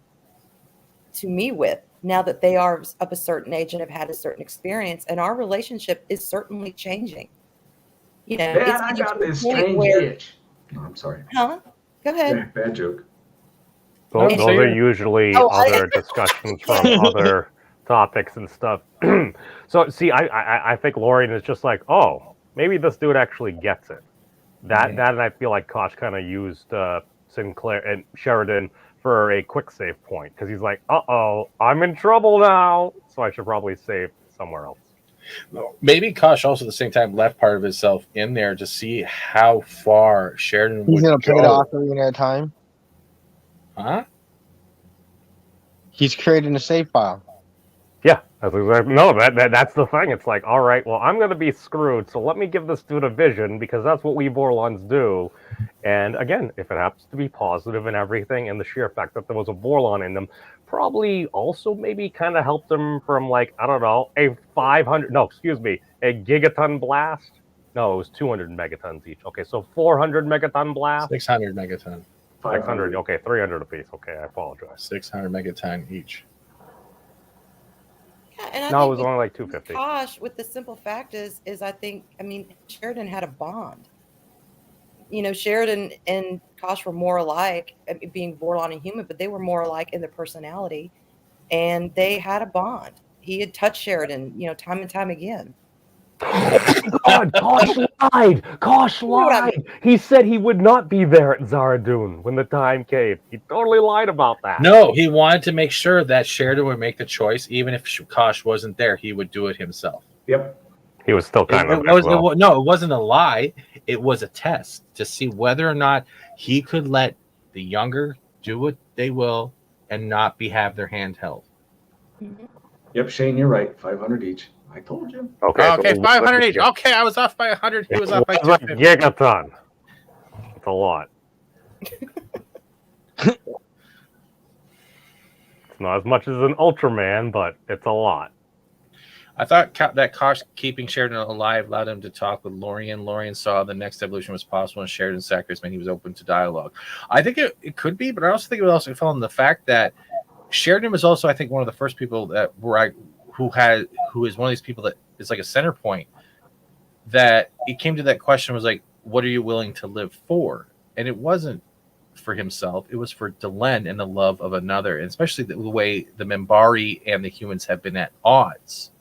Speaker 11: to me with now that they are of a certain age and have had a certain experience, and our relationship is certainly changing.
Speaker 9: Dad, I got this strange itch. No, I'm sorry.
Speaker 11: Huh? Go ahead.
Speaker 9: Yeah, bad joke.
Speaker 14: Those are usually other discussions from other topics and stuff. So, see, I think Lorian is just like, oh, maybe this dude actually gets it. That and I feel like Kosh kind of used Sinclair and Sheridan for a quick save point, because he's like, uh-oh, I'm in trouble now, so I should probably save somewhere else.
Speaker 8: Maybe Kosh also at the same time left part of himself in there to see how far Sheridan
Speaker 7: He's
Speaker 8: would
Speaker 7: gonna
Speaker 8: go.
Speaker 7: play it off at a time.
Speaker 8: Huh?
Speaker 7: He's creating a save file.
Speaker 14: Yeah, that's the thing. It's like, all right, well, I'm going to be screwed, so let me give this dude a vision, because that's what we Vorlons do. And again, if it happens to be positive and everything, and the sheer fact that there was a Vorlon in them, probably also maybe kind of helped them from, like, I don't know, a gigaton blast? No, it was 200 megatons each. Okay, so 400 megaton blast?
Speaker 8: 600 megaton.
Speaker 14: 600, okay, 300 apiece. Okay, I apologize.
Speaker 8: 600 megaton each.
Speaker 11: Yeah, and I
Speaker 14: No,
Speaker 11: think
Speaker 14: it was only like 250.
Speaker 11: Kosh, with the simple fact is Sheridan had a bond. Sheridan and Kosh were more alike, being Vorlon and human, but they were more alike in their personality, and they had a bond. He had touched Sheridan, time and time again.
Speaker 14: God, Kosh lied. Kosh lied. He said he would not be there at Zaradun when the time came. He totally lied about that.
Speaker 8: No, he wanted to make sure that Sheridan would make the choice, even if Kosh wasn't there. He would do it himself.
Speaker 9: Yep.
Speaker 14: He was still kind of
Speaker 8: no, it wasn't a lie. It was a test to see whether or not he could let the younger do what they will and not have their hand held.
Speaker 9: Yep, Shane, you're right. 500 each. I told you.
Speaker 8: Okay, 500 each. Okay, I was off by 100. He was off by 250.
Speaker 14: Gigaton. It's a lot. It's not as much as an Ultraman, but it's a lot.
Speaker 8: I thought that Kosh keeping Sheridan alive allowed him to talk with Lorien. Lorien saw the next evolution was possible, and Sheridan's sacrifice meant he was open to dialogue. I think it could be, but I also think it would also fall on the fact that Sheridan was also, I think, one of the first people that who is one of these people that is like a center point. That it came to that question was like, what are you willing to live for? And it wasn't for himself; it was for Delenn and the love of another, and especially the way the Minbari and the humans have been at odds.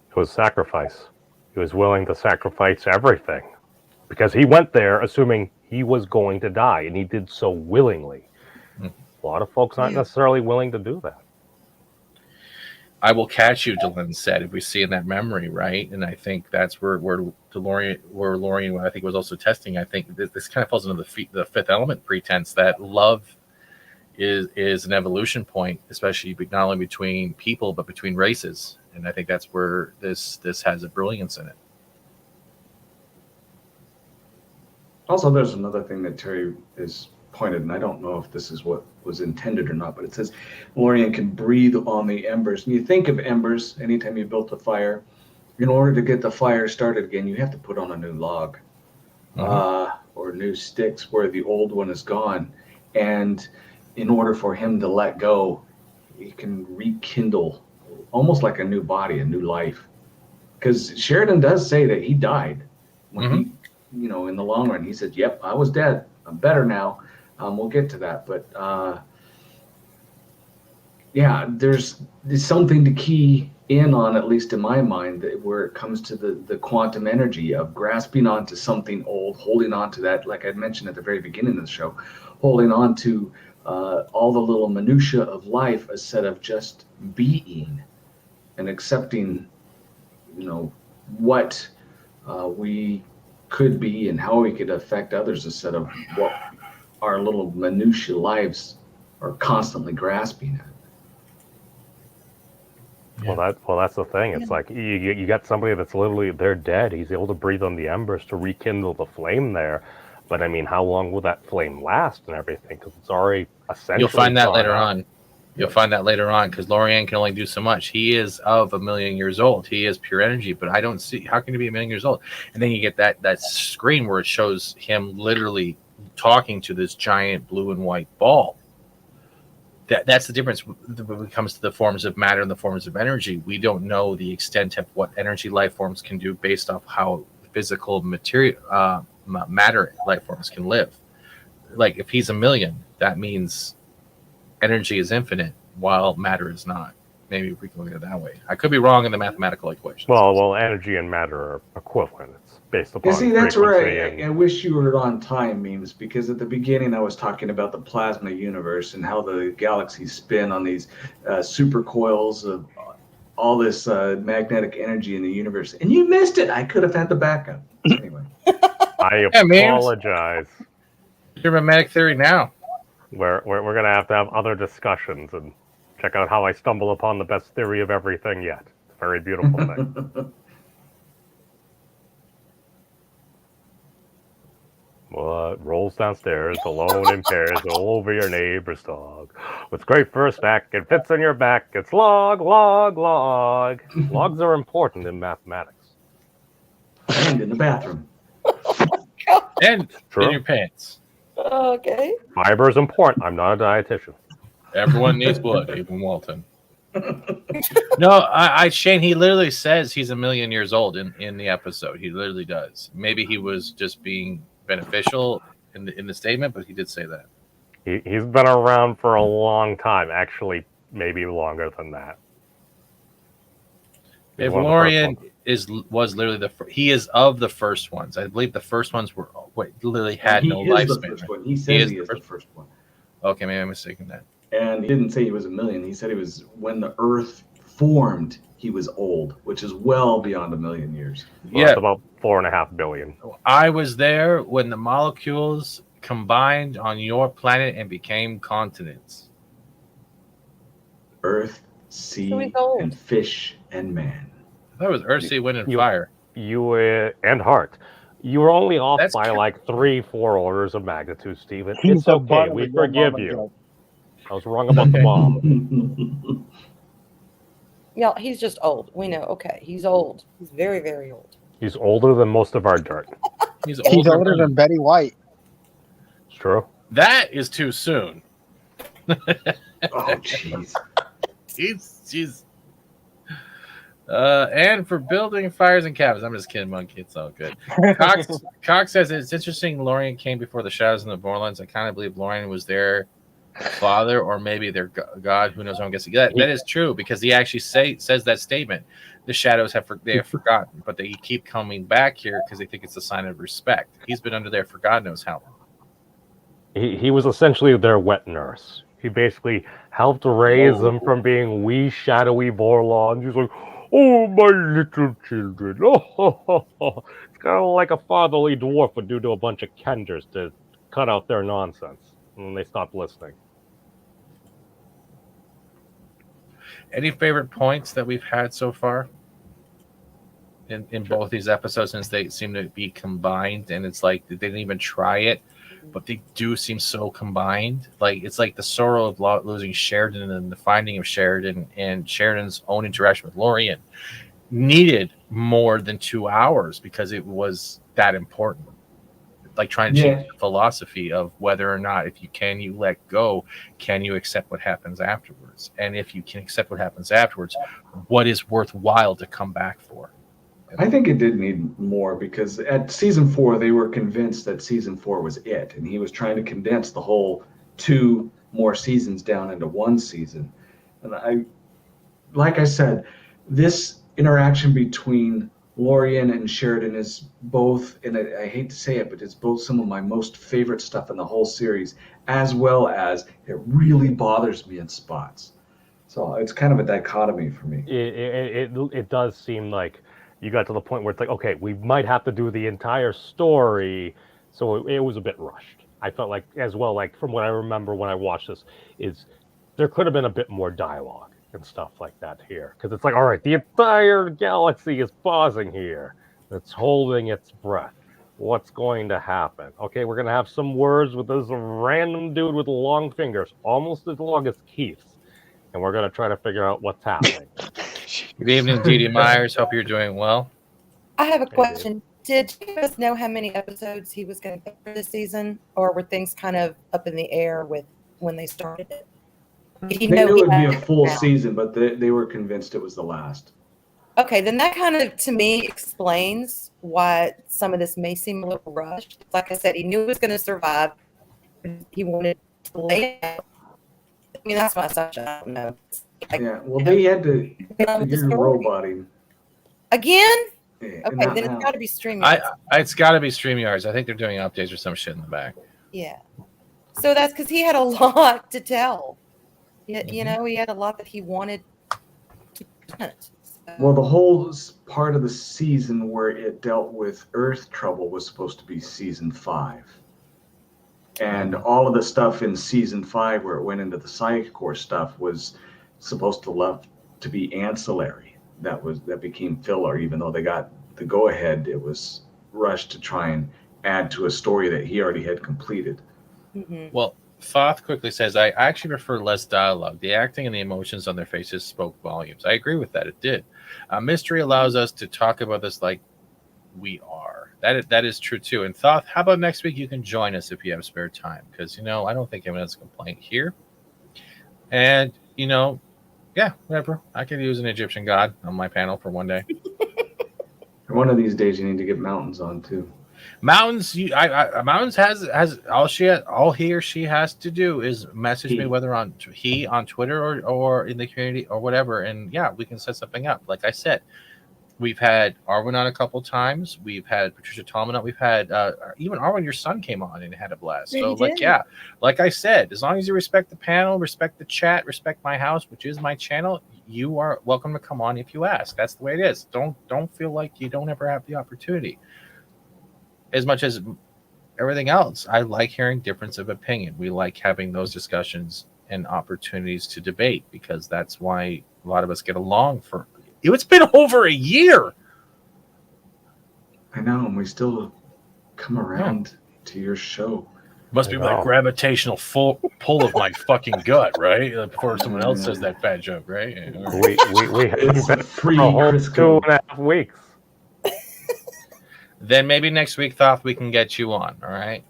Speaker 14: It was sacrifice. He was willing to sacrifice everything because he went there assuming he was going to die, and he did so willingly. A lot of folks aren't necessarily willing to do that.
Speaker 8: I will catch you, Delenn said, if we see in that memory, right? And I think that's where Lorien, I think, was also testing. I think this kind of falls into the fifth element pretense that love is an evolution point, especially not only between people but between races. And I think that's where this has a brilliance in it.
Speaker 9: Also, there's another thing that Terry is pointed, and I don't know if this is what was intended or not, but it says Lorien can breathe on the embers. And you think of embers, anytime you built a fire, in order to get the fire started again, you have to put on a new log or new sticks where the old one is gone. And in order for him to let go, he can rekindle almost like a new body, a new life. Because Sheridan does say that he died. When he, in the long run, he said, yep, I was dead. I'm better now. We'll get to that. But there's something to key in on, at least in my mind, that where it comes to the quantum energy of grasping onto something old, holding on to that, like I mentioned at the very beginning of the show, holding on to all the little minutia of life instead of just being and accepting, what we could be and how we could affect others instead of what our little minutia lives are constantly grasping at.
Speaker 14: Well, that's the thing. It's like you got somebody that's literally, they're dead. He's able to breathe on the embers to rekindle the flame there. But I mean, how long will that flame last and everything? Because it's already essentially.
Speaker 8: You'll find that later on. You'll find that later on because Lorien can only do so much. He is of 1,000,000 years old. He is pure energy, but I don't see how can he be 1,000,000 years old? And then you get that screen where it shows him literally talking to this giant blue and white ball. That's the difference when it comes to the forms of matter and the forms of energy. We don't know the extent of what energy life forms can do based off how physical material matter life forms can live. Like if he's 1,000,000, that means energy is infinite while matter is not. Maybe we can look at it that way. I could be wrong in the mathematical equation.
Speaker 14: Well, energy and matter are equivalent. It's based upon.
Speaker 9: You see, that's where I wish you were on time, Memes, because at the beginning I was talking about the plasma universe and how the galaxies spin on these supercoils of all this magnetic energy in the universe, and you missed it. I could have had the backup. Anyway,
Speaker 14: I apologize.
Speaker 8: Your magnetic theory now.
Speaker 14: We're gonna have to have other discussions and check out how I stumble upon the best theory of everything yet. It's a very beautiful thing. Well, it rolls downstairs alone in pairs all over your neighbor's dog. What's great for a stack, it fits in your back. It's log, log, log. Logs are important in mathematics.
Speaker 9: And in the bathroom.
Speaker 8: And in your pants.
Speaker 11: Okay.
Speaker 14: Fiber is important. I'm not a dietitian.
Speaker 8: Everyone needs blood, even Walton. No, Shane, he literally says he's 1,000,000 years old in the episode. He literally does. Maybe he was just being beneficial in the statement, but he did say that.
Speaker 14: He's been around for a long time. Actually, maybe longer than that.
Speaker 8: If Lorien was literally he is of the first ones. I believe the first ones were literally had no lifespan.
Speaker 9: He says he is the first one.
Speaker 8: Okay, maybe I'm mistaken that.
Speaker 9: And he didn't say he was a million. He said he was when the Earth formed. He was old, which is well beyond a million years.
Speaker 14: Well, that's about 4.5 billion.
Speaker 8: I was there when the molecules combined on your planet and became continents.
Speaker 9: Earth, sea, and fish, and man.
Speaker 8: I thought it was Earth, sea, wind, and fire.
Speaker 14: You and heart. You were only off by like 3-4 orders of magnitude, Stephen. It's okay. We forgive you. I was wrong about the bomb.
Speaker 11: Yeah, he's just old. We know. Okay, he's old. He's very, very old.
Speaker 14: He's older than most of our dirt.
Speaker 7: He's older than Betty White.
Speaker 14: It's true.
Speaker 8: That is too soon.
Speaker 9: Oh, jeez.
Speaker 8: Jeez. And for building fires and cabins. I'm just kidding, Monkey. It's all good. Cox says it's interesting Lorien came before the Shadows in the Borderlands. I kind of believe Lorien was their father or maybe their god. Who knows? I'm guessing that is true because he actually says that statement. The Shadows have forgotten, but they keep coming back here because they think it's a sign of respect. He's been under there for God knows how long.
Speaker 14: He was essentially their wet nurse. He basically helped raise them from being wee, shadowy Vorlons. He's like, oh, my little children. Oh. It's kind of like a fatherly dwarf would do to a bunch of Kenders to cut out their nonsense when they stopped listening.
Speaker 8: Any favorite points that we've had so far in both these episodes, since they seem to be combined, and it's like they didn't even try it, but they do seem so combined. Like it's like the sorrow of losing Sheridan and the finding of Sheridan and Sheridan's own interaction with Lorien needed more than 2 hours because it was that important. Like trying to change the philosophy of whether or not if you let go, can you accept what happens afterwards? And if you can accept what happens afterwards, what is worthwhile to come back for?
Speaker 9: I think it did need more because at season 4, they were convinced that season 4 was it. And he was trying to condense the whole 2 more seasons down into 1 season. And like I said, this interaction between Lorien and Sheridan is both, and I hate to say it, but it's both some of my most favorite stuff in the whole series, as well as it really bothers me in spots. So it's kind of a dichotomy for me.
Speaker 14: It does seem like you got to the point where it's like, okay, we might have to do the entire story, so it was a bit rushed. I felt like, as well, like from what I remember when I watched this, is there could have been a bit more dialogue and stuff like that here, because it's like, all right, the entire galaxy is pausing here, it's holding its breath. What's going to happen? Okay, we're gonna have some words with this random dude with long fingers, almost as long as Keith's, and we're gonna try to figure out what's happening.
Speaker 8: Good evening, Dee Myers. Hope you're doing well.
Speaker 11: I have a question. Did you guys know how many episodes he was going to get for this season, or were things kind of up in the air with when they started it?
Speaker 9: They knew it would be a full season, but they were convinced it was the last.
Speaker 11: Okay, then that kind of, to me, explains why some of this may seem a little rushed. Like I said, he knew he was going to survive. He wanted to lay it out. I mean, that's my assumption. I don't know.
Speaker 9: Yeah, well, they had to robot him.
Speaker 11: Again?
Speaker 9: Yeah,
Speaker 11: okay, then it's got to be StreamYards.
Speaker 8: It's got to be StreamYards. I think they're doing updates or some shit in the back.
Speaker 11: Yeah. So that's because he had a lot to tell. You know, he had a lot that he wanted to present.
Speaker 9: Well, the whole part of the season where it dealt with Earth trouble was supposed to be season 5. And all of the stuff in season 5 where it went into the Psych Core stuff was supposed to be ancillary. That became filler, even though they got the go-ahead. It was rushed to try and add to a story that he already had completed.
Speaker 11: Mm-hmm.
Speaker 8: Well, Thoth quickly says, I actually prefer less dialogue. The acting and the emotions on their faces spoke volumes. I agree with that. It did. Mystery allows us to talk about this like we are. That is true, too. And Thoth, how about next week you can join us if you have spare time? Because, I don't think anyone has a complaint here. And, yeah, whatever. I could use an Egyptian god on my panel for one day.
Speaker 9: One of these days you need to get Mountains on, too.
Speaker 8: Mountains, Mountains has all he or she has to do is message me, whether on Twitter or in the community or whatever, and yeah, we can set something up. Like I said, We've had Arwen on a couple times. We've had Patricia Tallman on. We've had even Arwen, your son, came on and had a blast.
Speaker 11: Yeah,
Speaker 8: So,
Speaker 11: he
Speaker 8: like,
Speaker 11: did.
Speaker 8: yeah, like I said, as long as you respect the panel, respect the chat, respect my house, which is my channel, you are welcome to come on if you ask. That's the way it is. Don't feel like you don't ever have the opportunity. As much as everything else, I like hearing difference of opinion. We like having those discussions and opportunities to debate, because that's why a lot of us get along for. It's been over a year.
Speaker 9: I know, and we still come around to your show.
Speaker 8: Must be like gravitational pull of my fucking gut, right? Before someone else says that fat joke, right? Yeah, all right.
Speaker 14: We
Speaker 9: It's
Speaker 14: haven't been
Speaker 9: free
Speaker 14: for a whole
Speaker 9: Crisco.
Speaker 14: 2.5 weeks.
Speaker 8: Then maybe next week, Thoth, we can get you on, all right?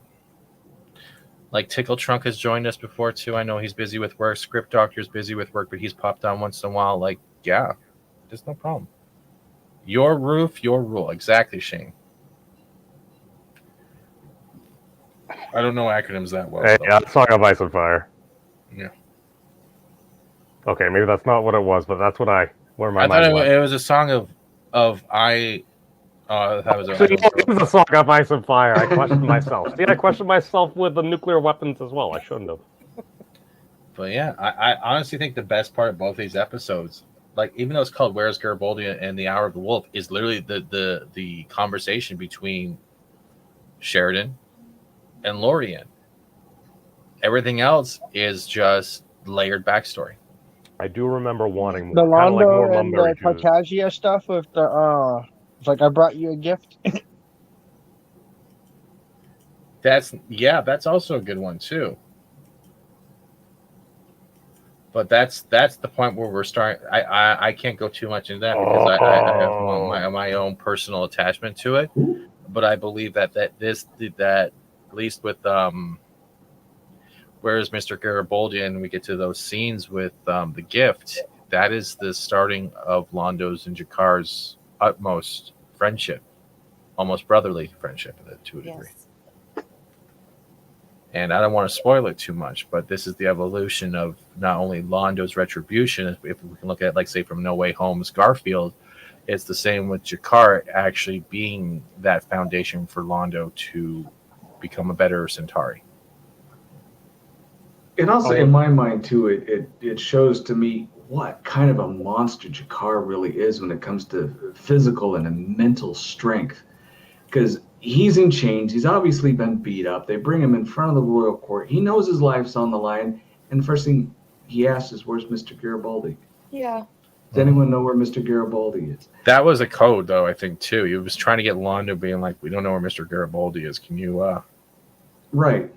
Speaker 8: Like Tickle Trunk has joined us before too. I know he's busy with work. Script Doctor's busy with work, but he's popped on once in a while. Like, yeah, there's no problem. Your roof, your rule. Exactly, Shane. I don't know acronyms that well.
Speaker 14: Hey,
Speaker 8: So.
Speaker 14: Song of Ice and Fire.
Speaker 8: Yeah.
Speaker 14: Okay, maybe that's not what it was, but that's where my
Speaker 8: I
Speaker 14: mind
Speaker 8: thought
Speaker 14: went.
Speaker 8: it was a song of I. That was
Speaker 14: So, it was a Song of Ice and Fire. I questioned myself. See, I questioned myself with the nuclear weapons as well. I shouldn't have.
Speaker 8: But yeah, I honestly think the best part of both these episodes, like even though it's called "Where's Garibaldi" and "The Hour of the Wolf," is literally the conversation between Sheridan and Lorien. Everything else is just layered backstory.
Speaker 14: I do remember wanting more.
Speaker 7: The
Speaker 14: Kind of like more
Speaker 7: Londo and
Speaker 14: Mumbo
Speaker 7: the Cartagia stuff with the it's like I brought you a gift.
Speaker 8: That's also a good one too. But that's the point where we're starting. I can't go too much into that because I have my own personal attachment to it. But I believe that at least with whereas Mr. Garibaldi, and we get to those scenes with the gift, that is the starting of Londo's and Jakar's utmost friendship, almost brotherly friendship to a degree. And I don't want to spoil it too much, but this is the evolution of not only Londo's retribution, if we can look at it, like, say, from No Way Home's Garfield, it's the same with Jakar actually being that foundation for Londo to become a better Centauri.
Speaker 9: And also, in my mind, too, it shows to me what kind of a monster Jakar really is when it comes to physical and mental strength. Because he's in chains. He's obviously been beat up. They bring him in front of the royal court. He knows his life's on the line. And the first thing he asks is, where's Mr. Garibaldi?
Speaker 11: Yeah.
Speaker 9: Does anyone know where Mr. Garibaldi is?
Speaker 8: That was a code, though, I think, too. He was trying to get Londo being like, we don't know where Mr. Garibaldi is. Can you...
Speaker 9: Right.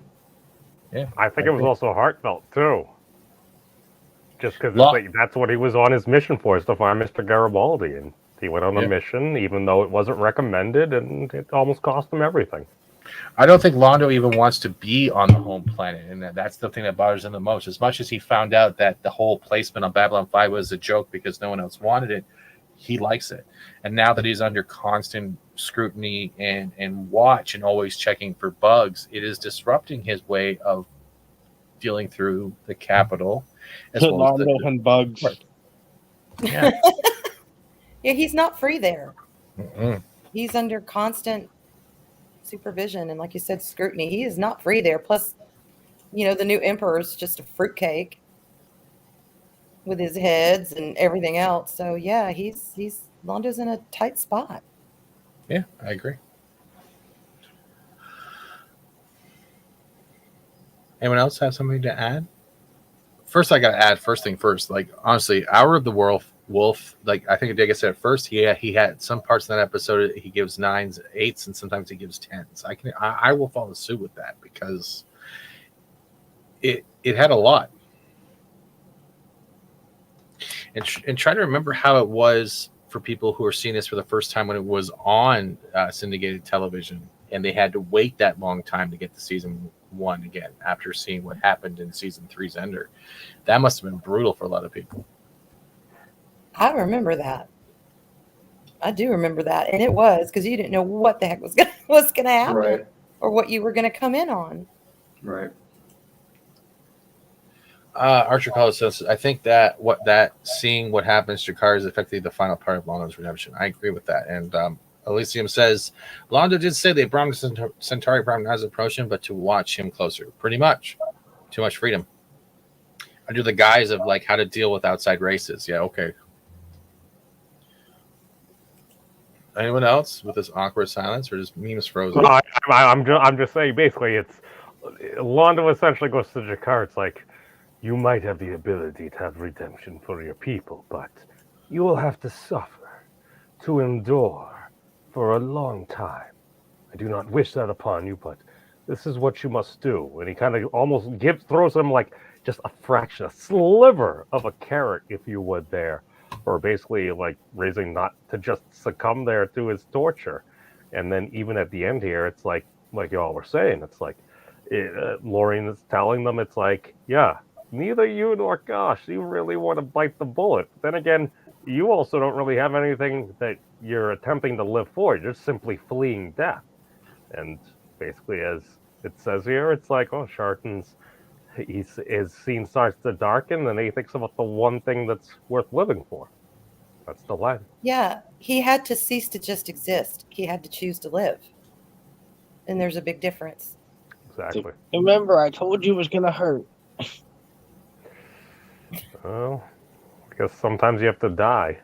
Speaker 8: Yeah.
Speaker 14: I think it was also heartfelt, too. Just because that's what he was on his mission for, is to find Mr. Garibaldi. And he went on a mission, even though it wasn't recommended, and it almost cost him everything.
Speaker 8: I don't think Londo even wants to be on the home planet, and that's the thing that bothers him the most. As much as he found out that the whole placement on Babylon 5 was a joke because no one else wanted it, he likes it. And now that he's under constant scrutiny and watch and always checking for bugs, it is disrupting his way of dealing through the capital. As well as
Speaker 7: Londo and bugs.
Speaker 8: Yeah.
Speaker 11: Yeah, he's not free there.
Speaker 8: Mm-mm.
Speaker 11: He's under constant supervision and, like you said, scrutiny. He is not free there. Plus, the new emperor's just a fruitcake with his heads and everything else. So yeah, he's Londo's in a tight spot.
Speaker 8: Yeah, I agree. Anyone else have something to add? First, I got to add first thing first. Like, honestly, Hour of the Wolf, like I think Diga said first, he had some parts in that episode he gives 9s, 8s, and sometimes he gives 10s. I will follow suit with that because it had a lot. And try to remember how it was for people who are seeing this for the first time when it was on syndicated television, and they had to wait that long time to get to season 1 again after seeing what happened in season 3's Ender. That must have been brutal for a lot of people.
Speaker 11: I remember that. I do remember that, and it was because you didn't know what the heck was gonna happen,
Speaker 9: Right.
Speaker 11: or what you were gonna come in on.
Speaker 9: Right.
Speaker 8: Archer College says, I think that seeing what happens to Jakar is effectively the final part of Londo's redemption. I agree with that. And Elysium says, Londo did say they brought him Centauri brought him as approach him, but to watch him closer. Pretty much. Too much freedom. Under the guise of like how to deal with outside races. Yeah, okay. Anyone else with this awkward silence, or just memes frozen?
Speaker 14: I'm just saying. Basically, it's Londo essentially goes to Jakar. It's like, you might have the ability to have redemption for your people, but you will have to suffer, to endure for a long time. I do not wish that upon you, but this is what you must do. And he kind of almost throws him like just a fraction, a sliver of a carrot, if you would, there. Or basically like raising not to just succumb there to his torture. And then even at the end here, it's like y'all were saying, it's like, Lorraine is telling them, it's like, yeah, neither you nor Gosh, you really want to bite the bullet. But then again, you also don't really have anything that you're attempting to live for. You're just simply fleeing death. And basically, as it says here, it's like, oh, Sheridan's, his scene starts to darken, and he thinks about the one thing that's worth living for. That's the line.
Speaker 11: Yeah, he had to cease to just exist. He had to choose to live. And there's a big difference.
Speaker 14: Exactly.
Speaker 7: Remember, I told you it was going to hurt.
Speaker 14: Well, I guess sometimes you have to die.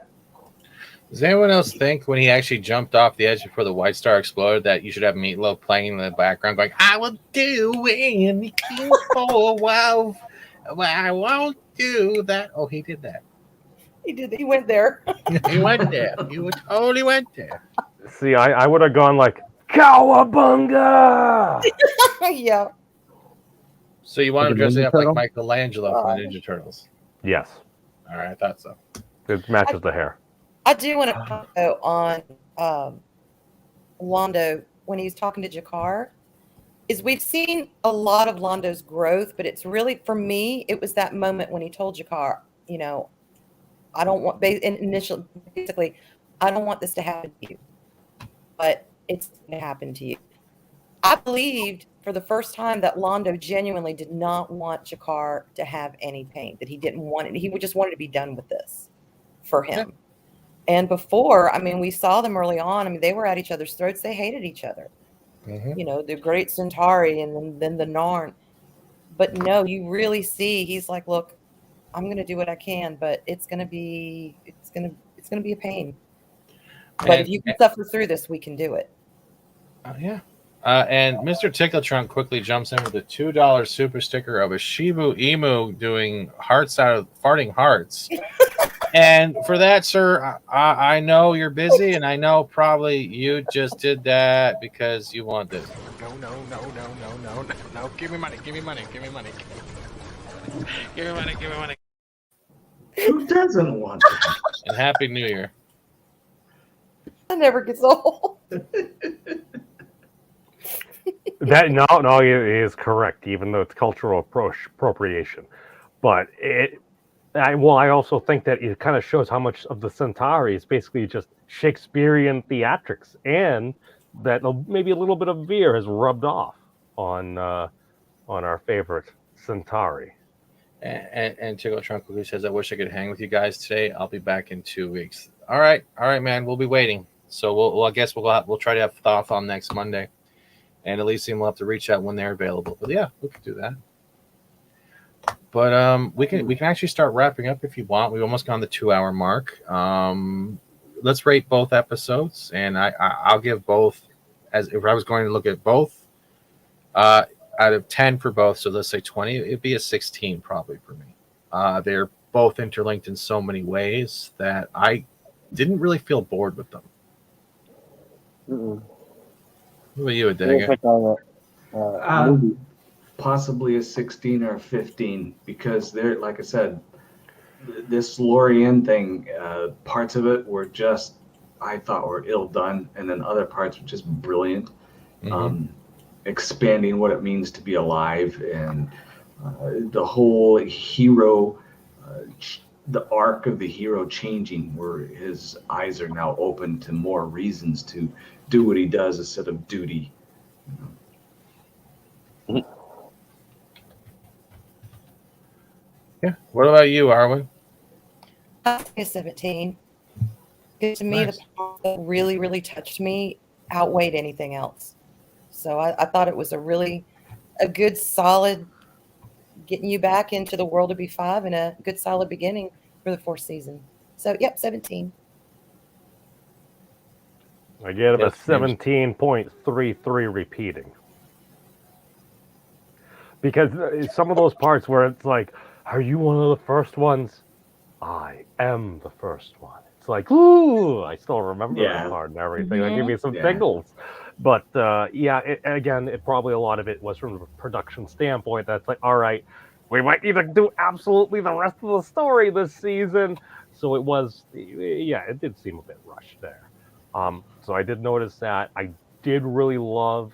Speaker 8: Does anyone else think when he actually jumped off the edge before the White Star exploded that you should have Meatloaf playing in the background going, I will do anything for a while. I won't do that. Oh, he did that.
Speaker 11: He did. He went there.
Speaker 8: He went there. He totally went there.
Speaker 14: See, I would have gone like, Cowabunga!
Speaker 11: Yeah.
Speaker 8: So you want to dress it up like Michelangelo from the Ninja Turtles?
Speaker 14: Yes.
Speaker 8: All right, I thought so.
Speaker 14: It matches the hair.
Speaker 11: I do want to comment on Londo when he's talking to Jakar. Is we've seen a lot of Londo's growth, but it's really, for me, it was that moment when he told Jakar, you know, I don't want, basically, I don't want this to happen to you, but it's going to happen to you. I believed for the first time that Londo genuinely did not want Jakar to have any pain, that he didn't want it. He just wanted to be done with this for him. Yeah. And before, I mean, we saw them early on. I mean, they were at each other's throats. They hated each other. Mm-hmm. You know, the great Centauri and then the Narn. But no, you really see he's like, look, I'm going to do what I can, but it's going to be a pain. But if you can suffer through this, we can do it.
Speaker 8: Yeah. And Mr. Tickle Trunk quickly jumps in with a $2 super sticker of a Shibu Emu doing hearts out of farting hearts. And for that, sir, I know you're busy, and I know probably you just did that because you want this.
Speaker 15: No. Give me money. Give me money.
Speaker 9: Who doesn't want that?
Speaker 8: And Happy New Year.
Speaker 11: That never gets old.
Speaker 14: That no, it is correct, even though it's cultural appropriation. But I also think that it kind of shows how much of the Centauri is basically just Shakespearean theatrics, and that maybe a little bit of veer has rubbed off on our favorite Centauri.
Speaker 8: And Tickle Trunk quickly says, I wish I could hang with you guys today. I'll be back in 2 weeks. All right, man. We'll be waiting. So I guess we'll try to have Thoth on next Monday. And Elysium will have to reach out when they're available. But yeah, we can do that. But we can actually start wrapping up if you want. We've almost gone the 2-hour mark. Let's rate both episodes, and I'll give both, as if I was going to look at both, out of 10 for both. So let's say 20. It'd be a 16 probably for me. They're both interlinked in so many ways that I didn't really feel bored with them.
Speaker 7: Mm-mm.
Speaker 8: What about you, Adega?
Speaker 9: Possibly a 16 or a 15, because they're, like I said, this Lorien thing, parts of it were just, I thought were ill done, and then other parts were just brilliant. Mm-hmm. Expanding what it means to be alive, and the whole hero, the arc of the hero changing, where his eyes are now open to more reasons to do what he does instead of duty.
Speaker 8: Yeah. What about you, Arwen?
Speaker 11: I think a 17. Because to me,
Speaker 8: Nice.
Speaker 11: the part that really, really touched me outweighed anything else. So I thought it was a good, solid getting you back into the world of B5 and a good, solid beginning for the 4th season. So, yep, 17.
Speaker 14: I gave it a
Speaker 8: Yes, James.
Speaker 14: 17.33 repeating. Because some of those parts where it's like, are you one of the first ones? I am the first one. It's like, ooh, I still remember that part and everything. That gave me some tingles. But again, probably a lot of it was from a production standpoint. That's like, all right, we might need to do absolutely the rest of the story this season. So it was, it did seem a bit rushed there. So I did notice that. I did really love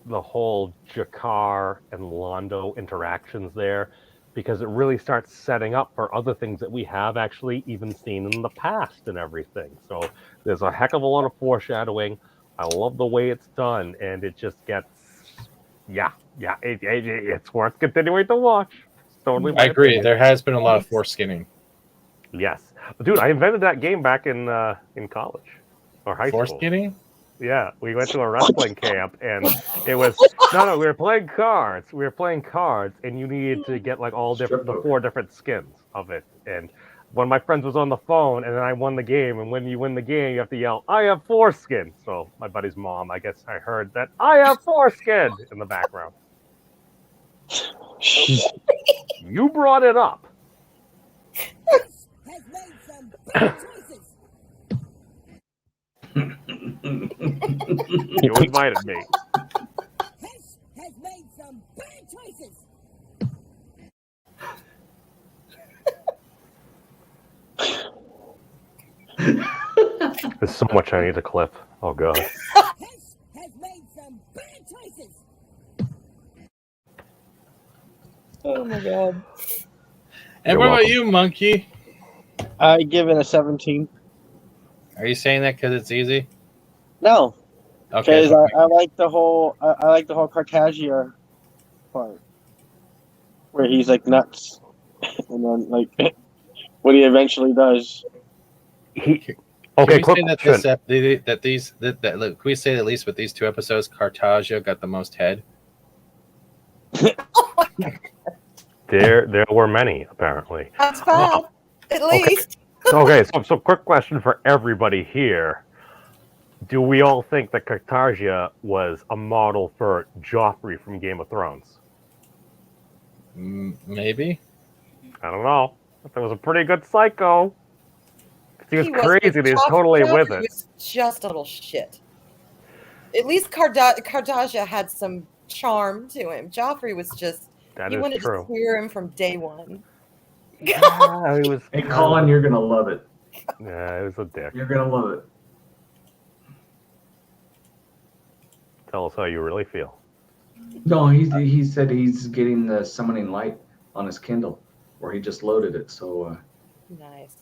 Speaker 14: the whole Jakar and Londo interactions there, because it really starts setting up for other things that we have actually even seen in the past and everything. So there's a heck of a lot of foreshadowing. I love the way it's done, and it just gets, it's worth continuing to watch. It's totally my
Speaker 8: I agree.
Speaker 14: opinion.
Speaker 8: There has been a lot of foreskinning.
Speaker 14: Yes, dude, I invented that game back in college or high school.
Speaker 8: Foreskinning?
Speaker 14: Yeah, we went to a wrestling camp, and it was we were playing cards. We were playing cards, and you needed to get like the 4 different skins of it. And one of my friends was on the phone, and then I won the game. And when you win the game, you have to yell, "I have 4 skin." So my buddy's mom, I guess, I heard that I have 4 skin in the background. You brought it up. You invited me.
Speaker 16: Has made some bad choices.
Speaker 14: There's so much I need to clip. Oh god.
Speaker 16: Has made some bad choices.
Speaker 11: Oh my god.
Speaker 8: And what about you, Monkey?
Speaker 7: I give it a 17.
Speaker 8: Are you saying that because it's easy?
Speaker 7: No,
Speaker 8: Okay.
Speaker 7: because I like the whole Cartagia part where he's like nuts, and then like what he eventually does.
Speaker 14: Okay,
Speaker 8: Can we
Speaker 14: quick
Speaker 8: say that
Speaker 14: question.
Speaker 8: can we say that at least with these 2 episodes, Cartagia got the most head?
Speaker 14: There were many, apparently.
Speaker 11: That's fine. At least.
Speaker 14: Okay, so quick question for everybody here. Do we all think that Cartagia was a model for Joffrey from Game of Thrones?
Speaker 8: Maybe.
Speaker 14: I don't know. That was a pretty good psycho. He was
Speaker 11: but
Speaker 14: crazy, and he was totally
Speaker 11: Joffrey
Speaker 14: with it.
Speaker 11: was just a little shit. At least Cartagia had some charm to him. Joffrey was just,
Speaker 14: That
Speaker 11: you
Speaker 14: is
Speaker 11: wanted
Speaker 14: true.
Speaker 11: to hear him from day one.
Speaker 14: Yeah, he was.
Speaker 9: Hey, Colin, you're gonna love it.
Speaker 14: Yeah, he was a dick.
Speaker 9: You're gonna love it.
Speaker 14: Tell us how you really feel.
Speaker 9: No, he said he's getting the summoning light on his Kindle, where he just loaded it. So
Speaker 11: nice.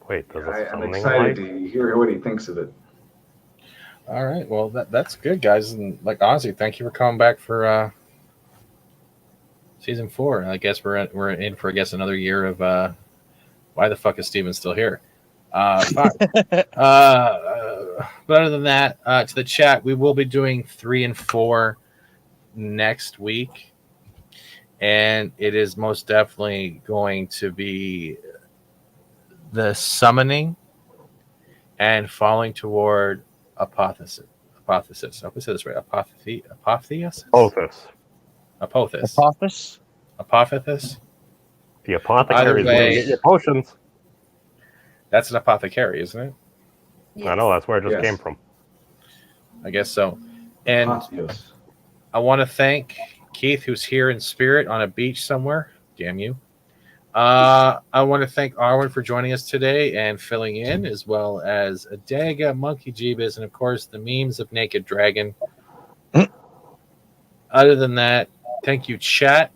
Speaker 14: Wait, does
Speaker 9: I'm excited to hear what he thinks of it.
Speaker 8: All right. Well, that's good, guys. And like honestly, thank you for coming back for season 4. I guess we're in for another year of why the fuck is Steven still here? But other than that, to the chat, we will be doing 3 and 4 next week, and it is most definitely going to be the summoning and falling toward apotheosis. I hope I said this right. Apotheosis. Apotheosis.
Speaker 14: The apothecary is where you get your potions.
Speaker 8: That's an apothecary, isn't it?
Speaker 11: Yes.
Speaker 14: I know, that's where it just came from.
Speaker 8: I guess so. And I want to thank Keith, who's here in spirit on a beach somewhere. Damn you. I want to thank Arwen for joining us today and filling in, as well as Adaga, Monkey Jeebus, and of course the memes of Naked Dragon. Other than that, thank you, chat.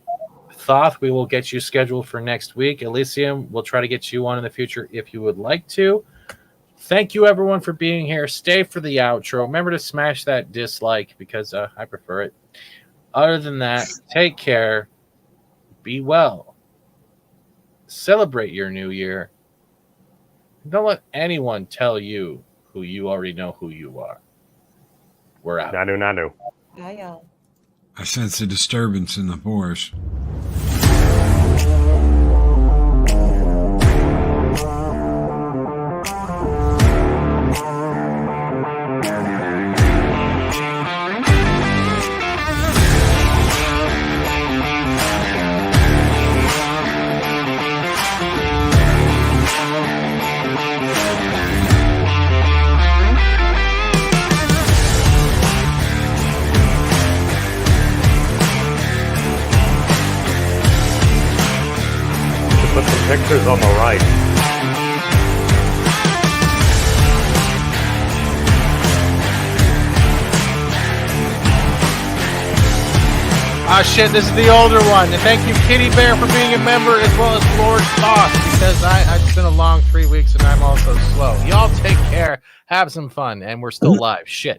Speaker 8: Thoth, we will get you scheduled for next week. Elysium, we'll try to get you on in the future if you would like to. Thank you, everyone, for being here. Stay for the outro. Remember to smash that dislike because I prefer it. Other than that, take care. Be well. celebrate your new year. Don't let anyone tell you who you already know who you are. We're out.
Speaker 14: Nanu.
Speaker 11: Yeah, yeah.
Speaker 17: I sense a disturbance in the force.
Speaker 14: Put some pictures on the right.
Speaker 15: Ah, shit, this is the older one. And thank you, Kitty Bear, for being a member, as well as Lord Toss, because it's been a long 3 weeks and I'm also slow. Y'all take care, have some fun, and we're still live. Shit.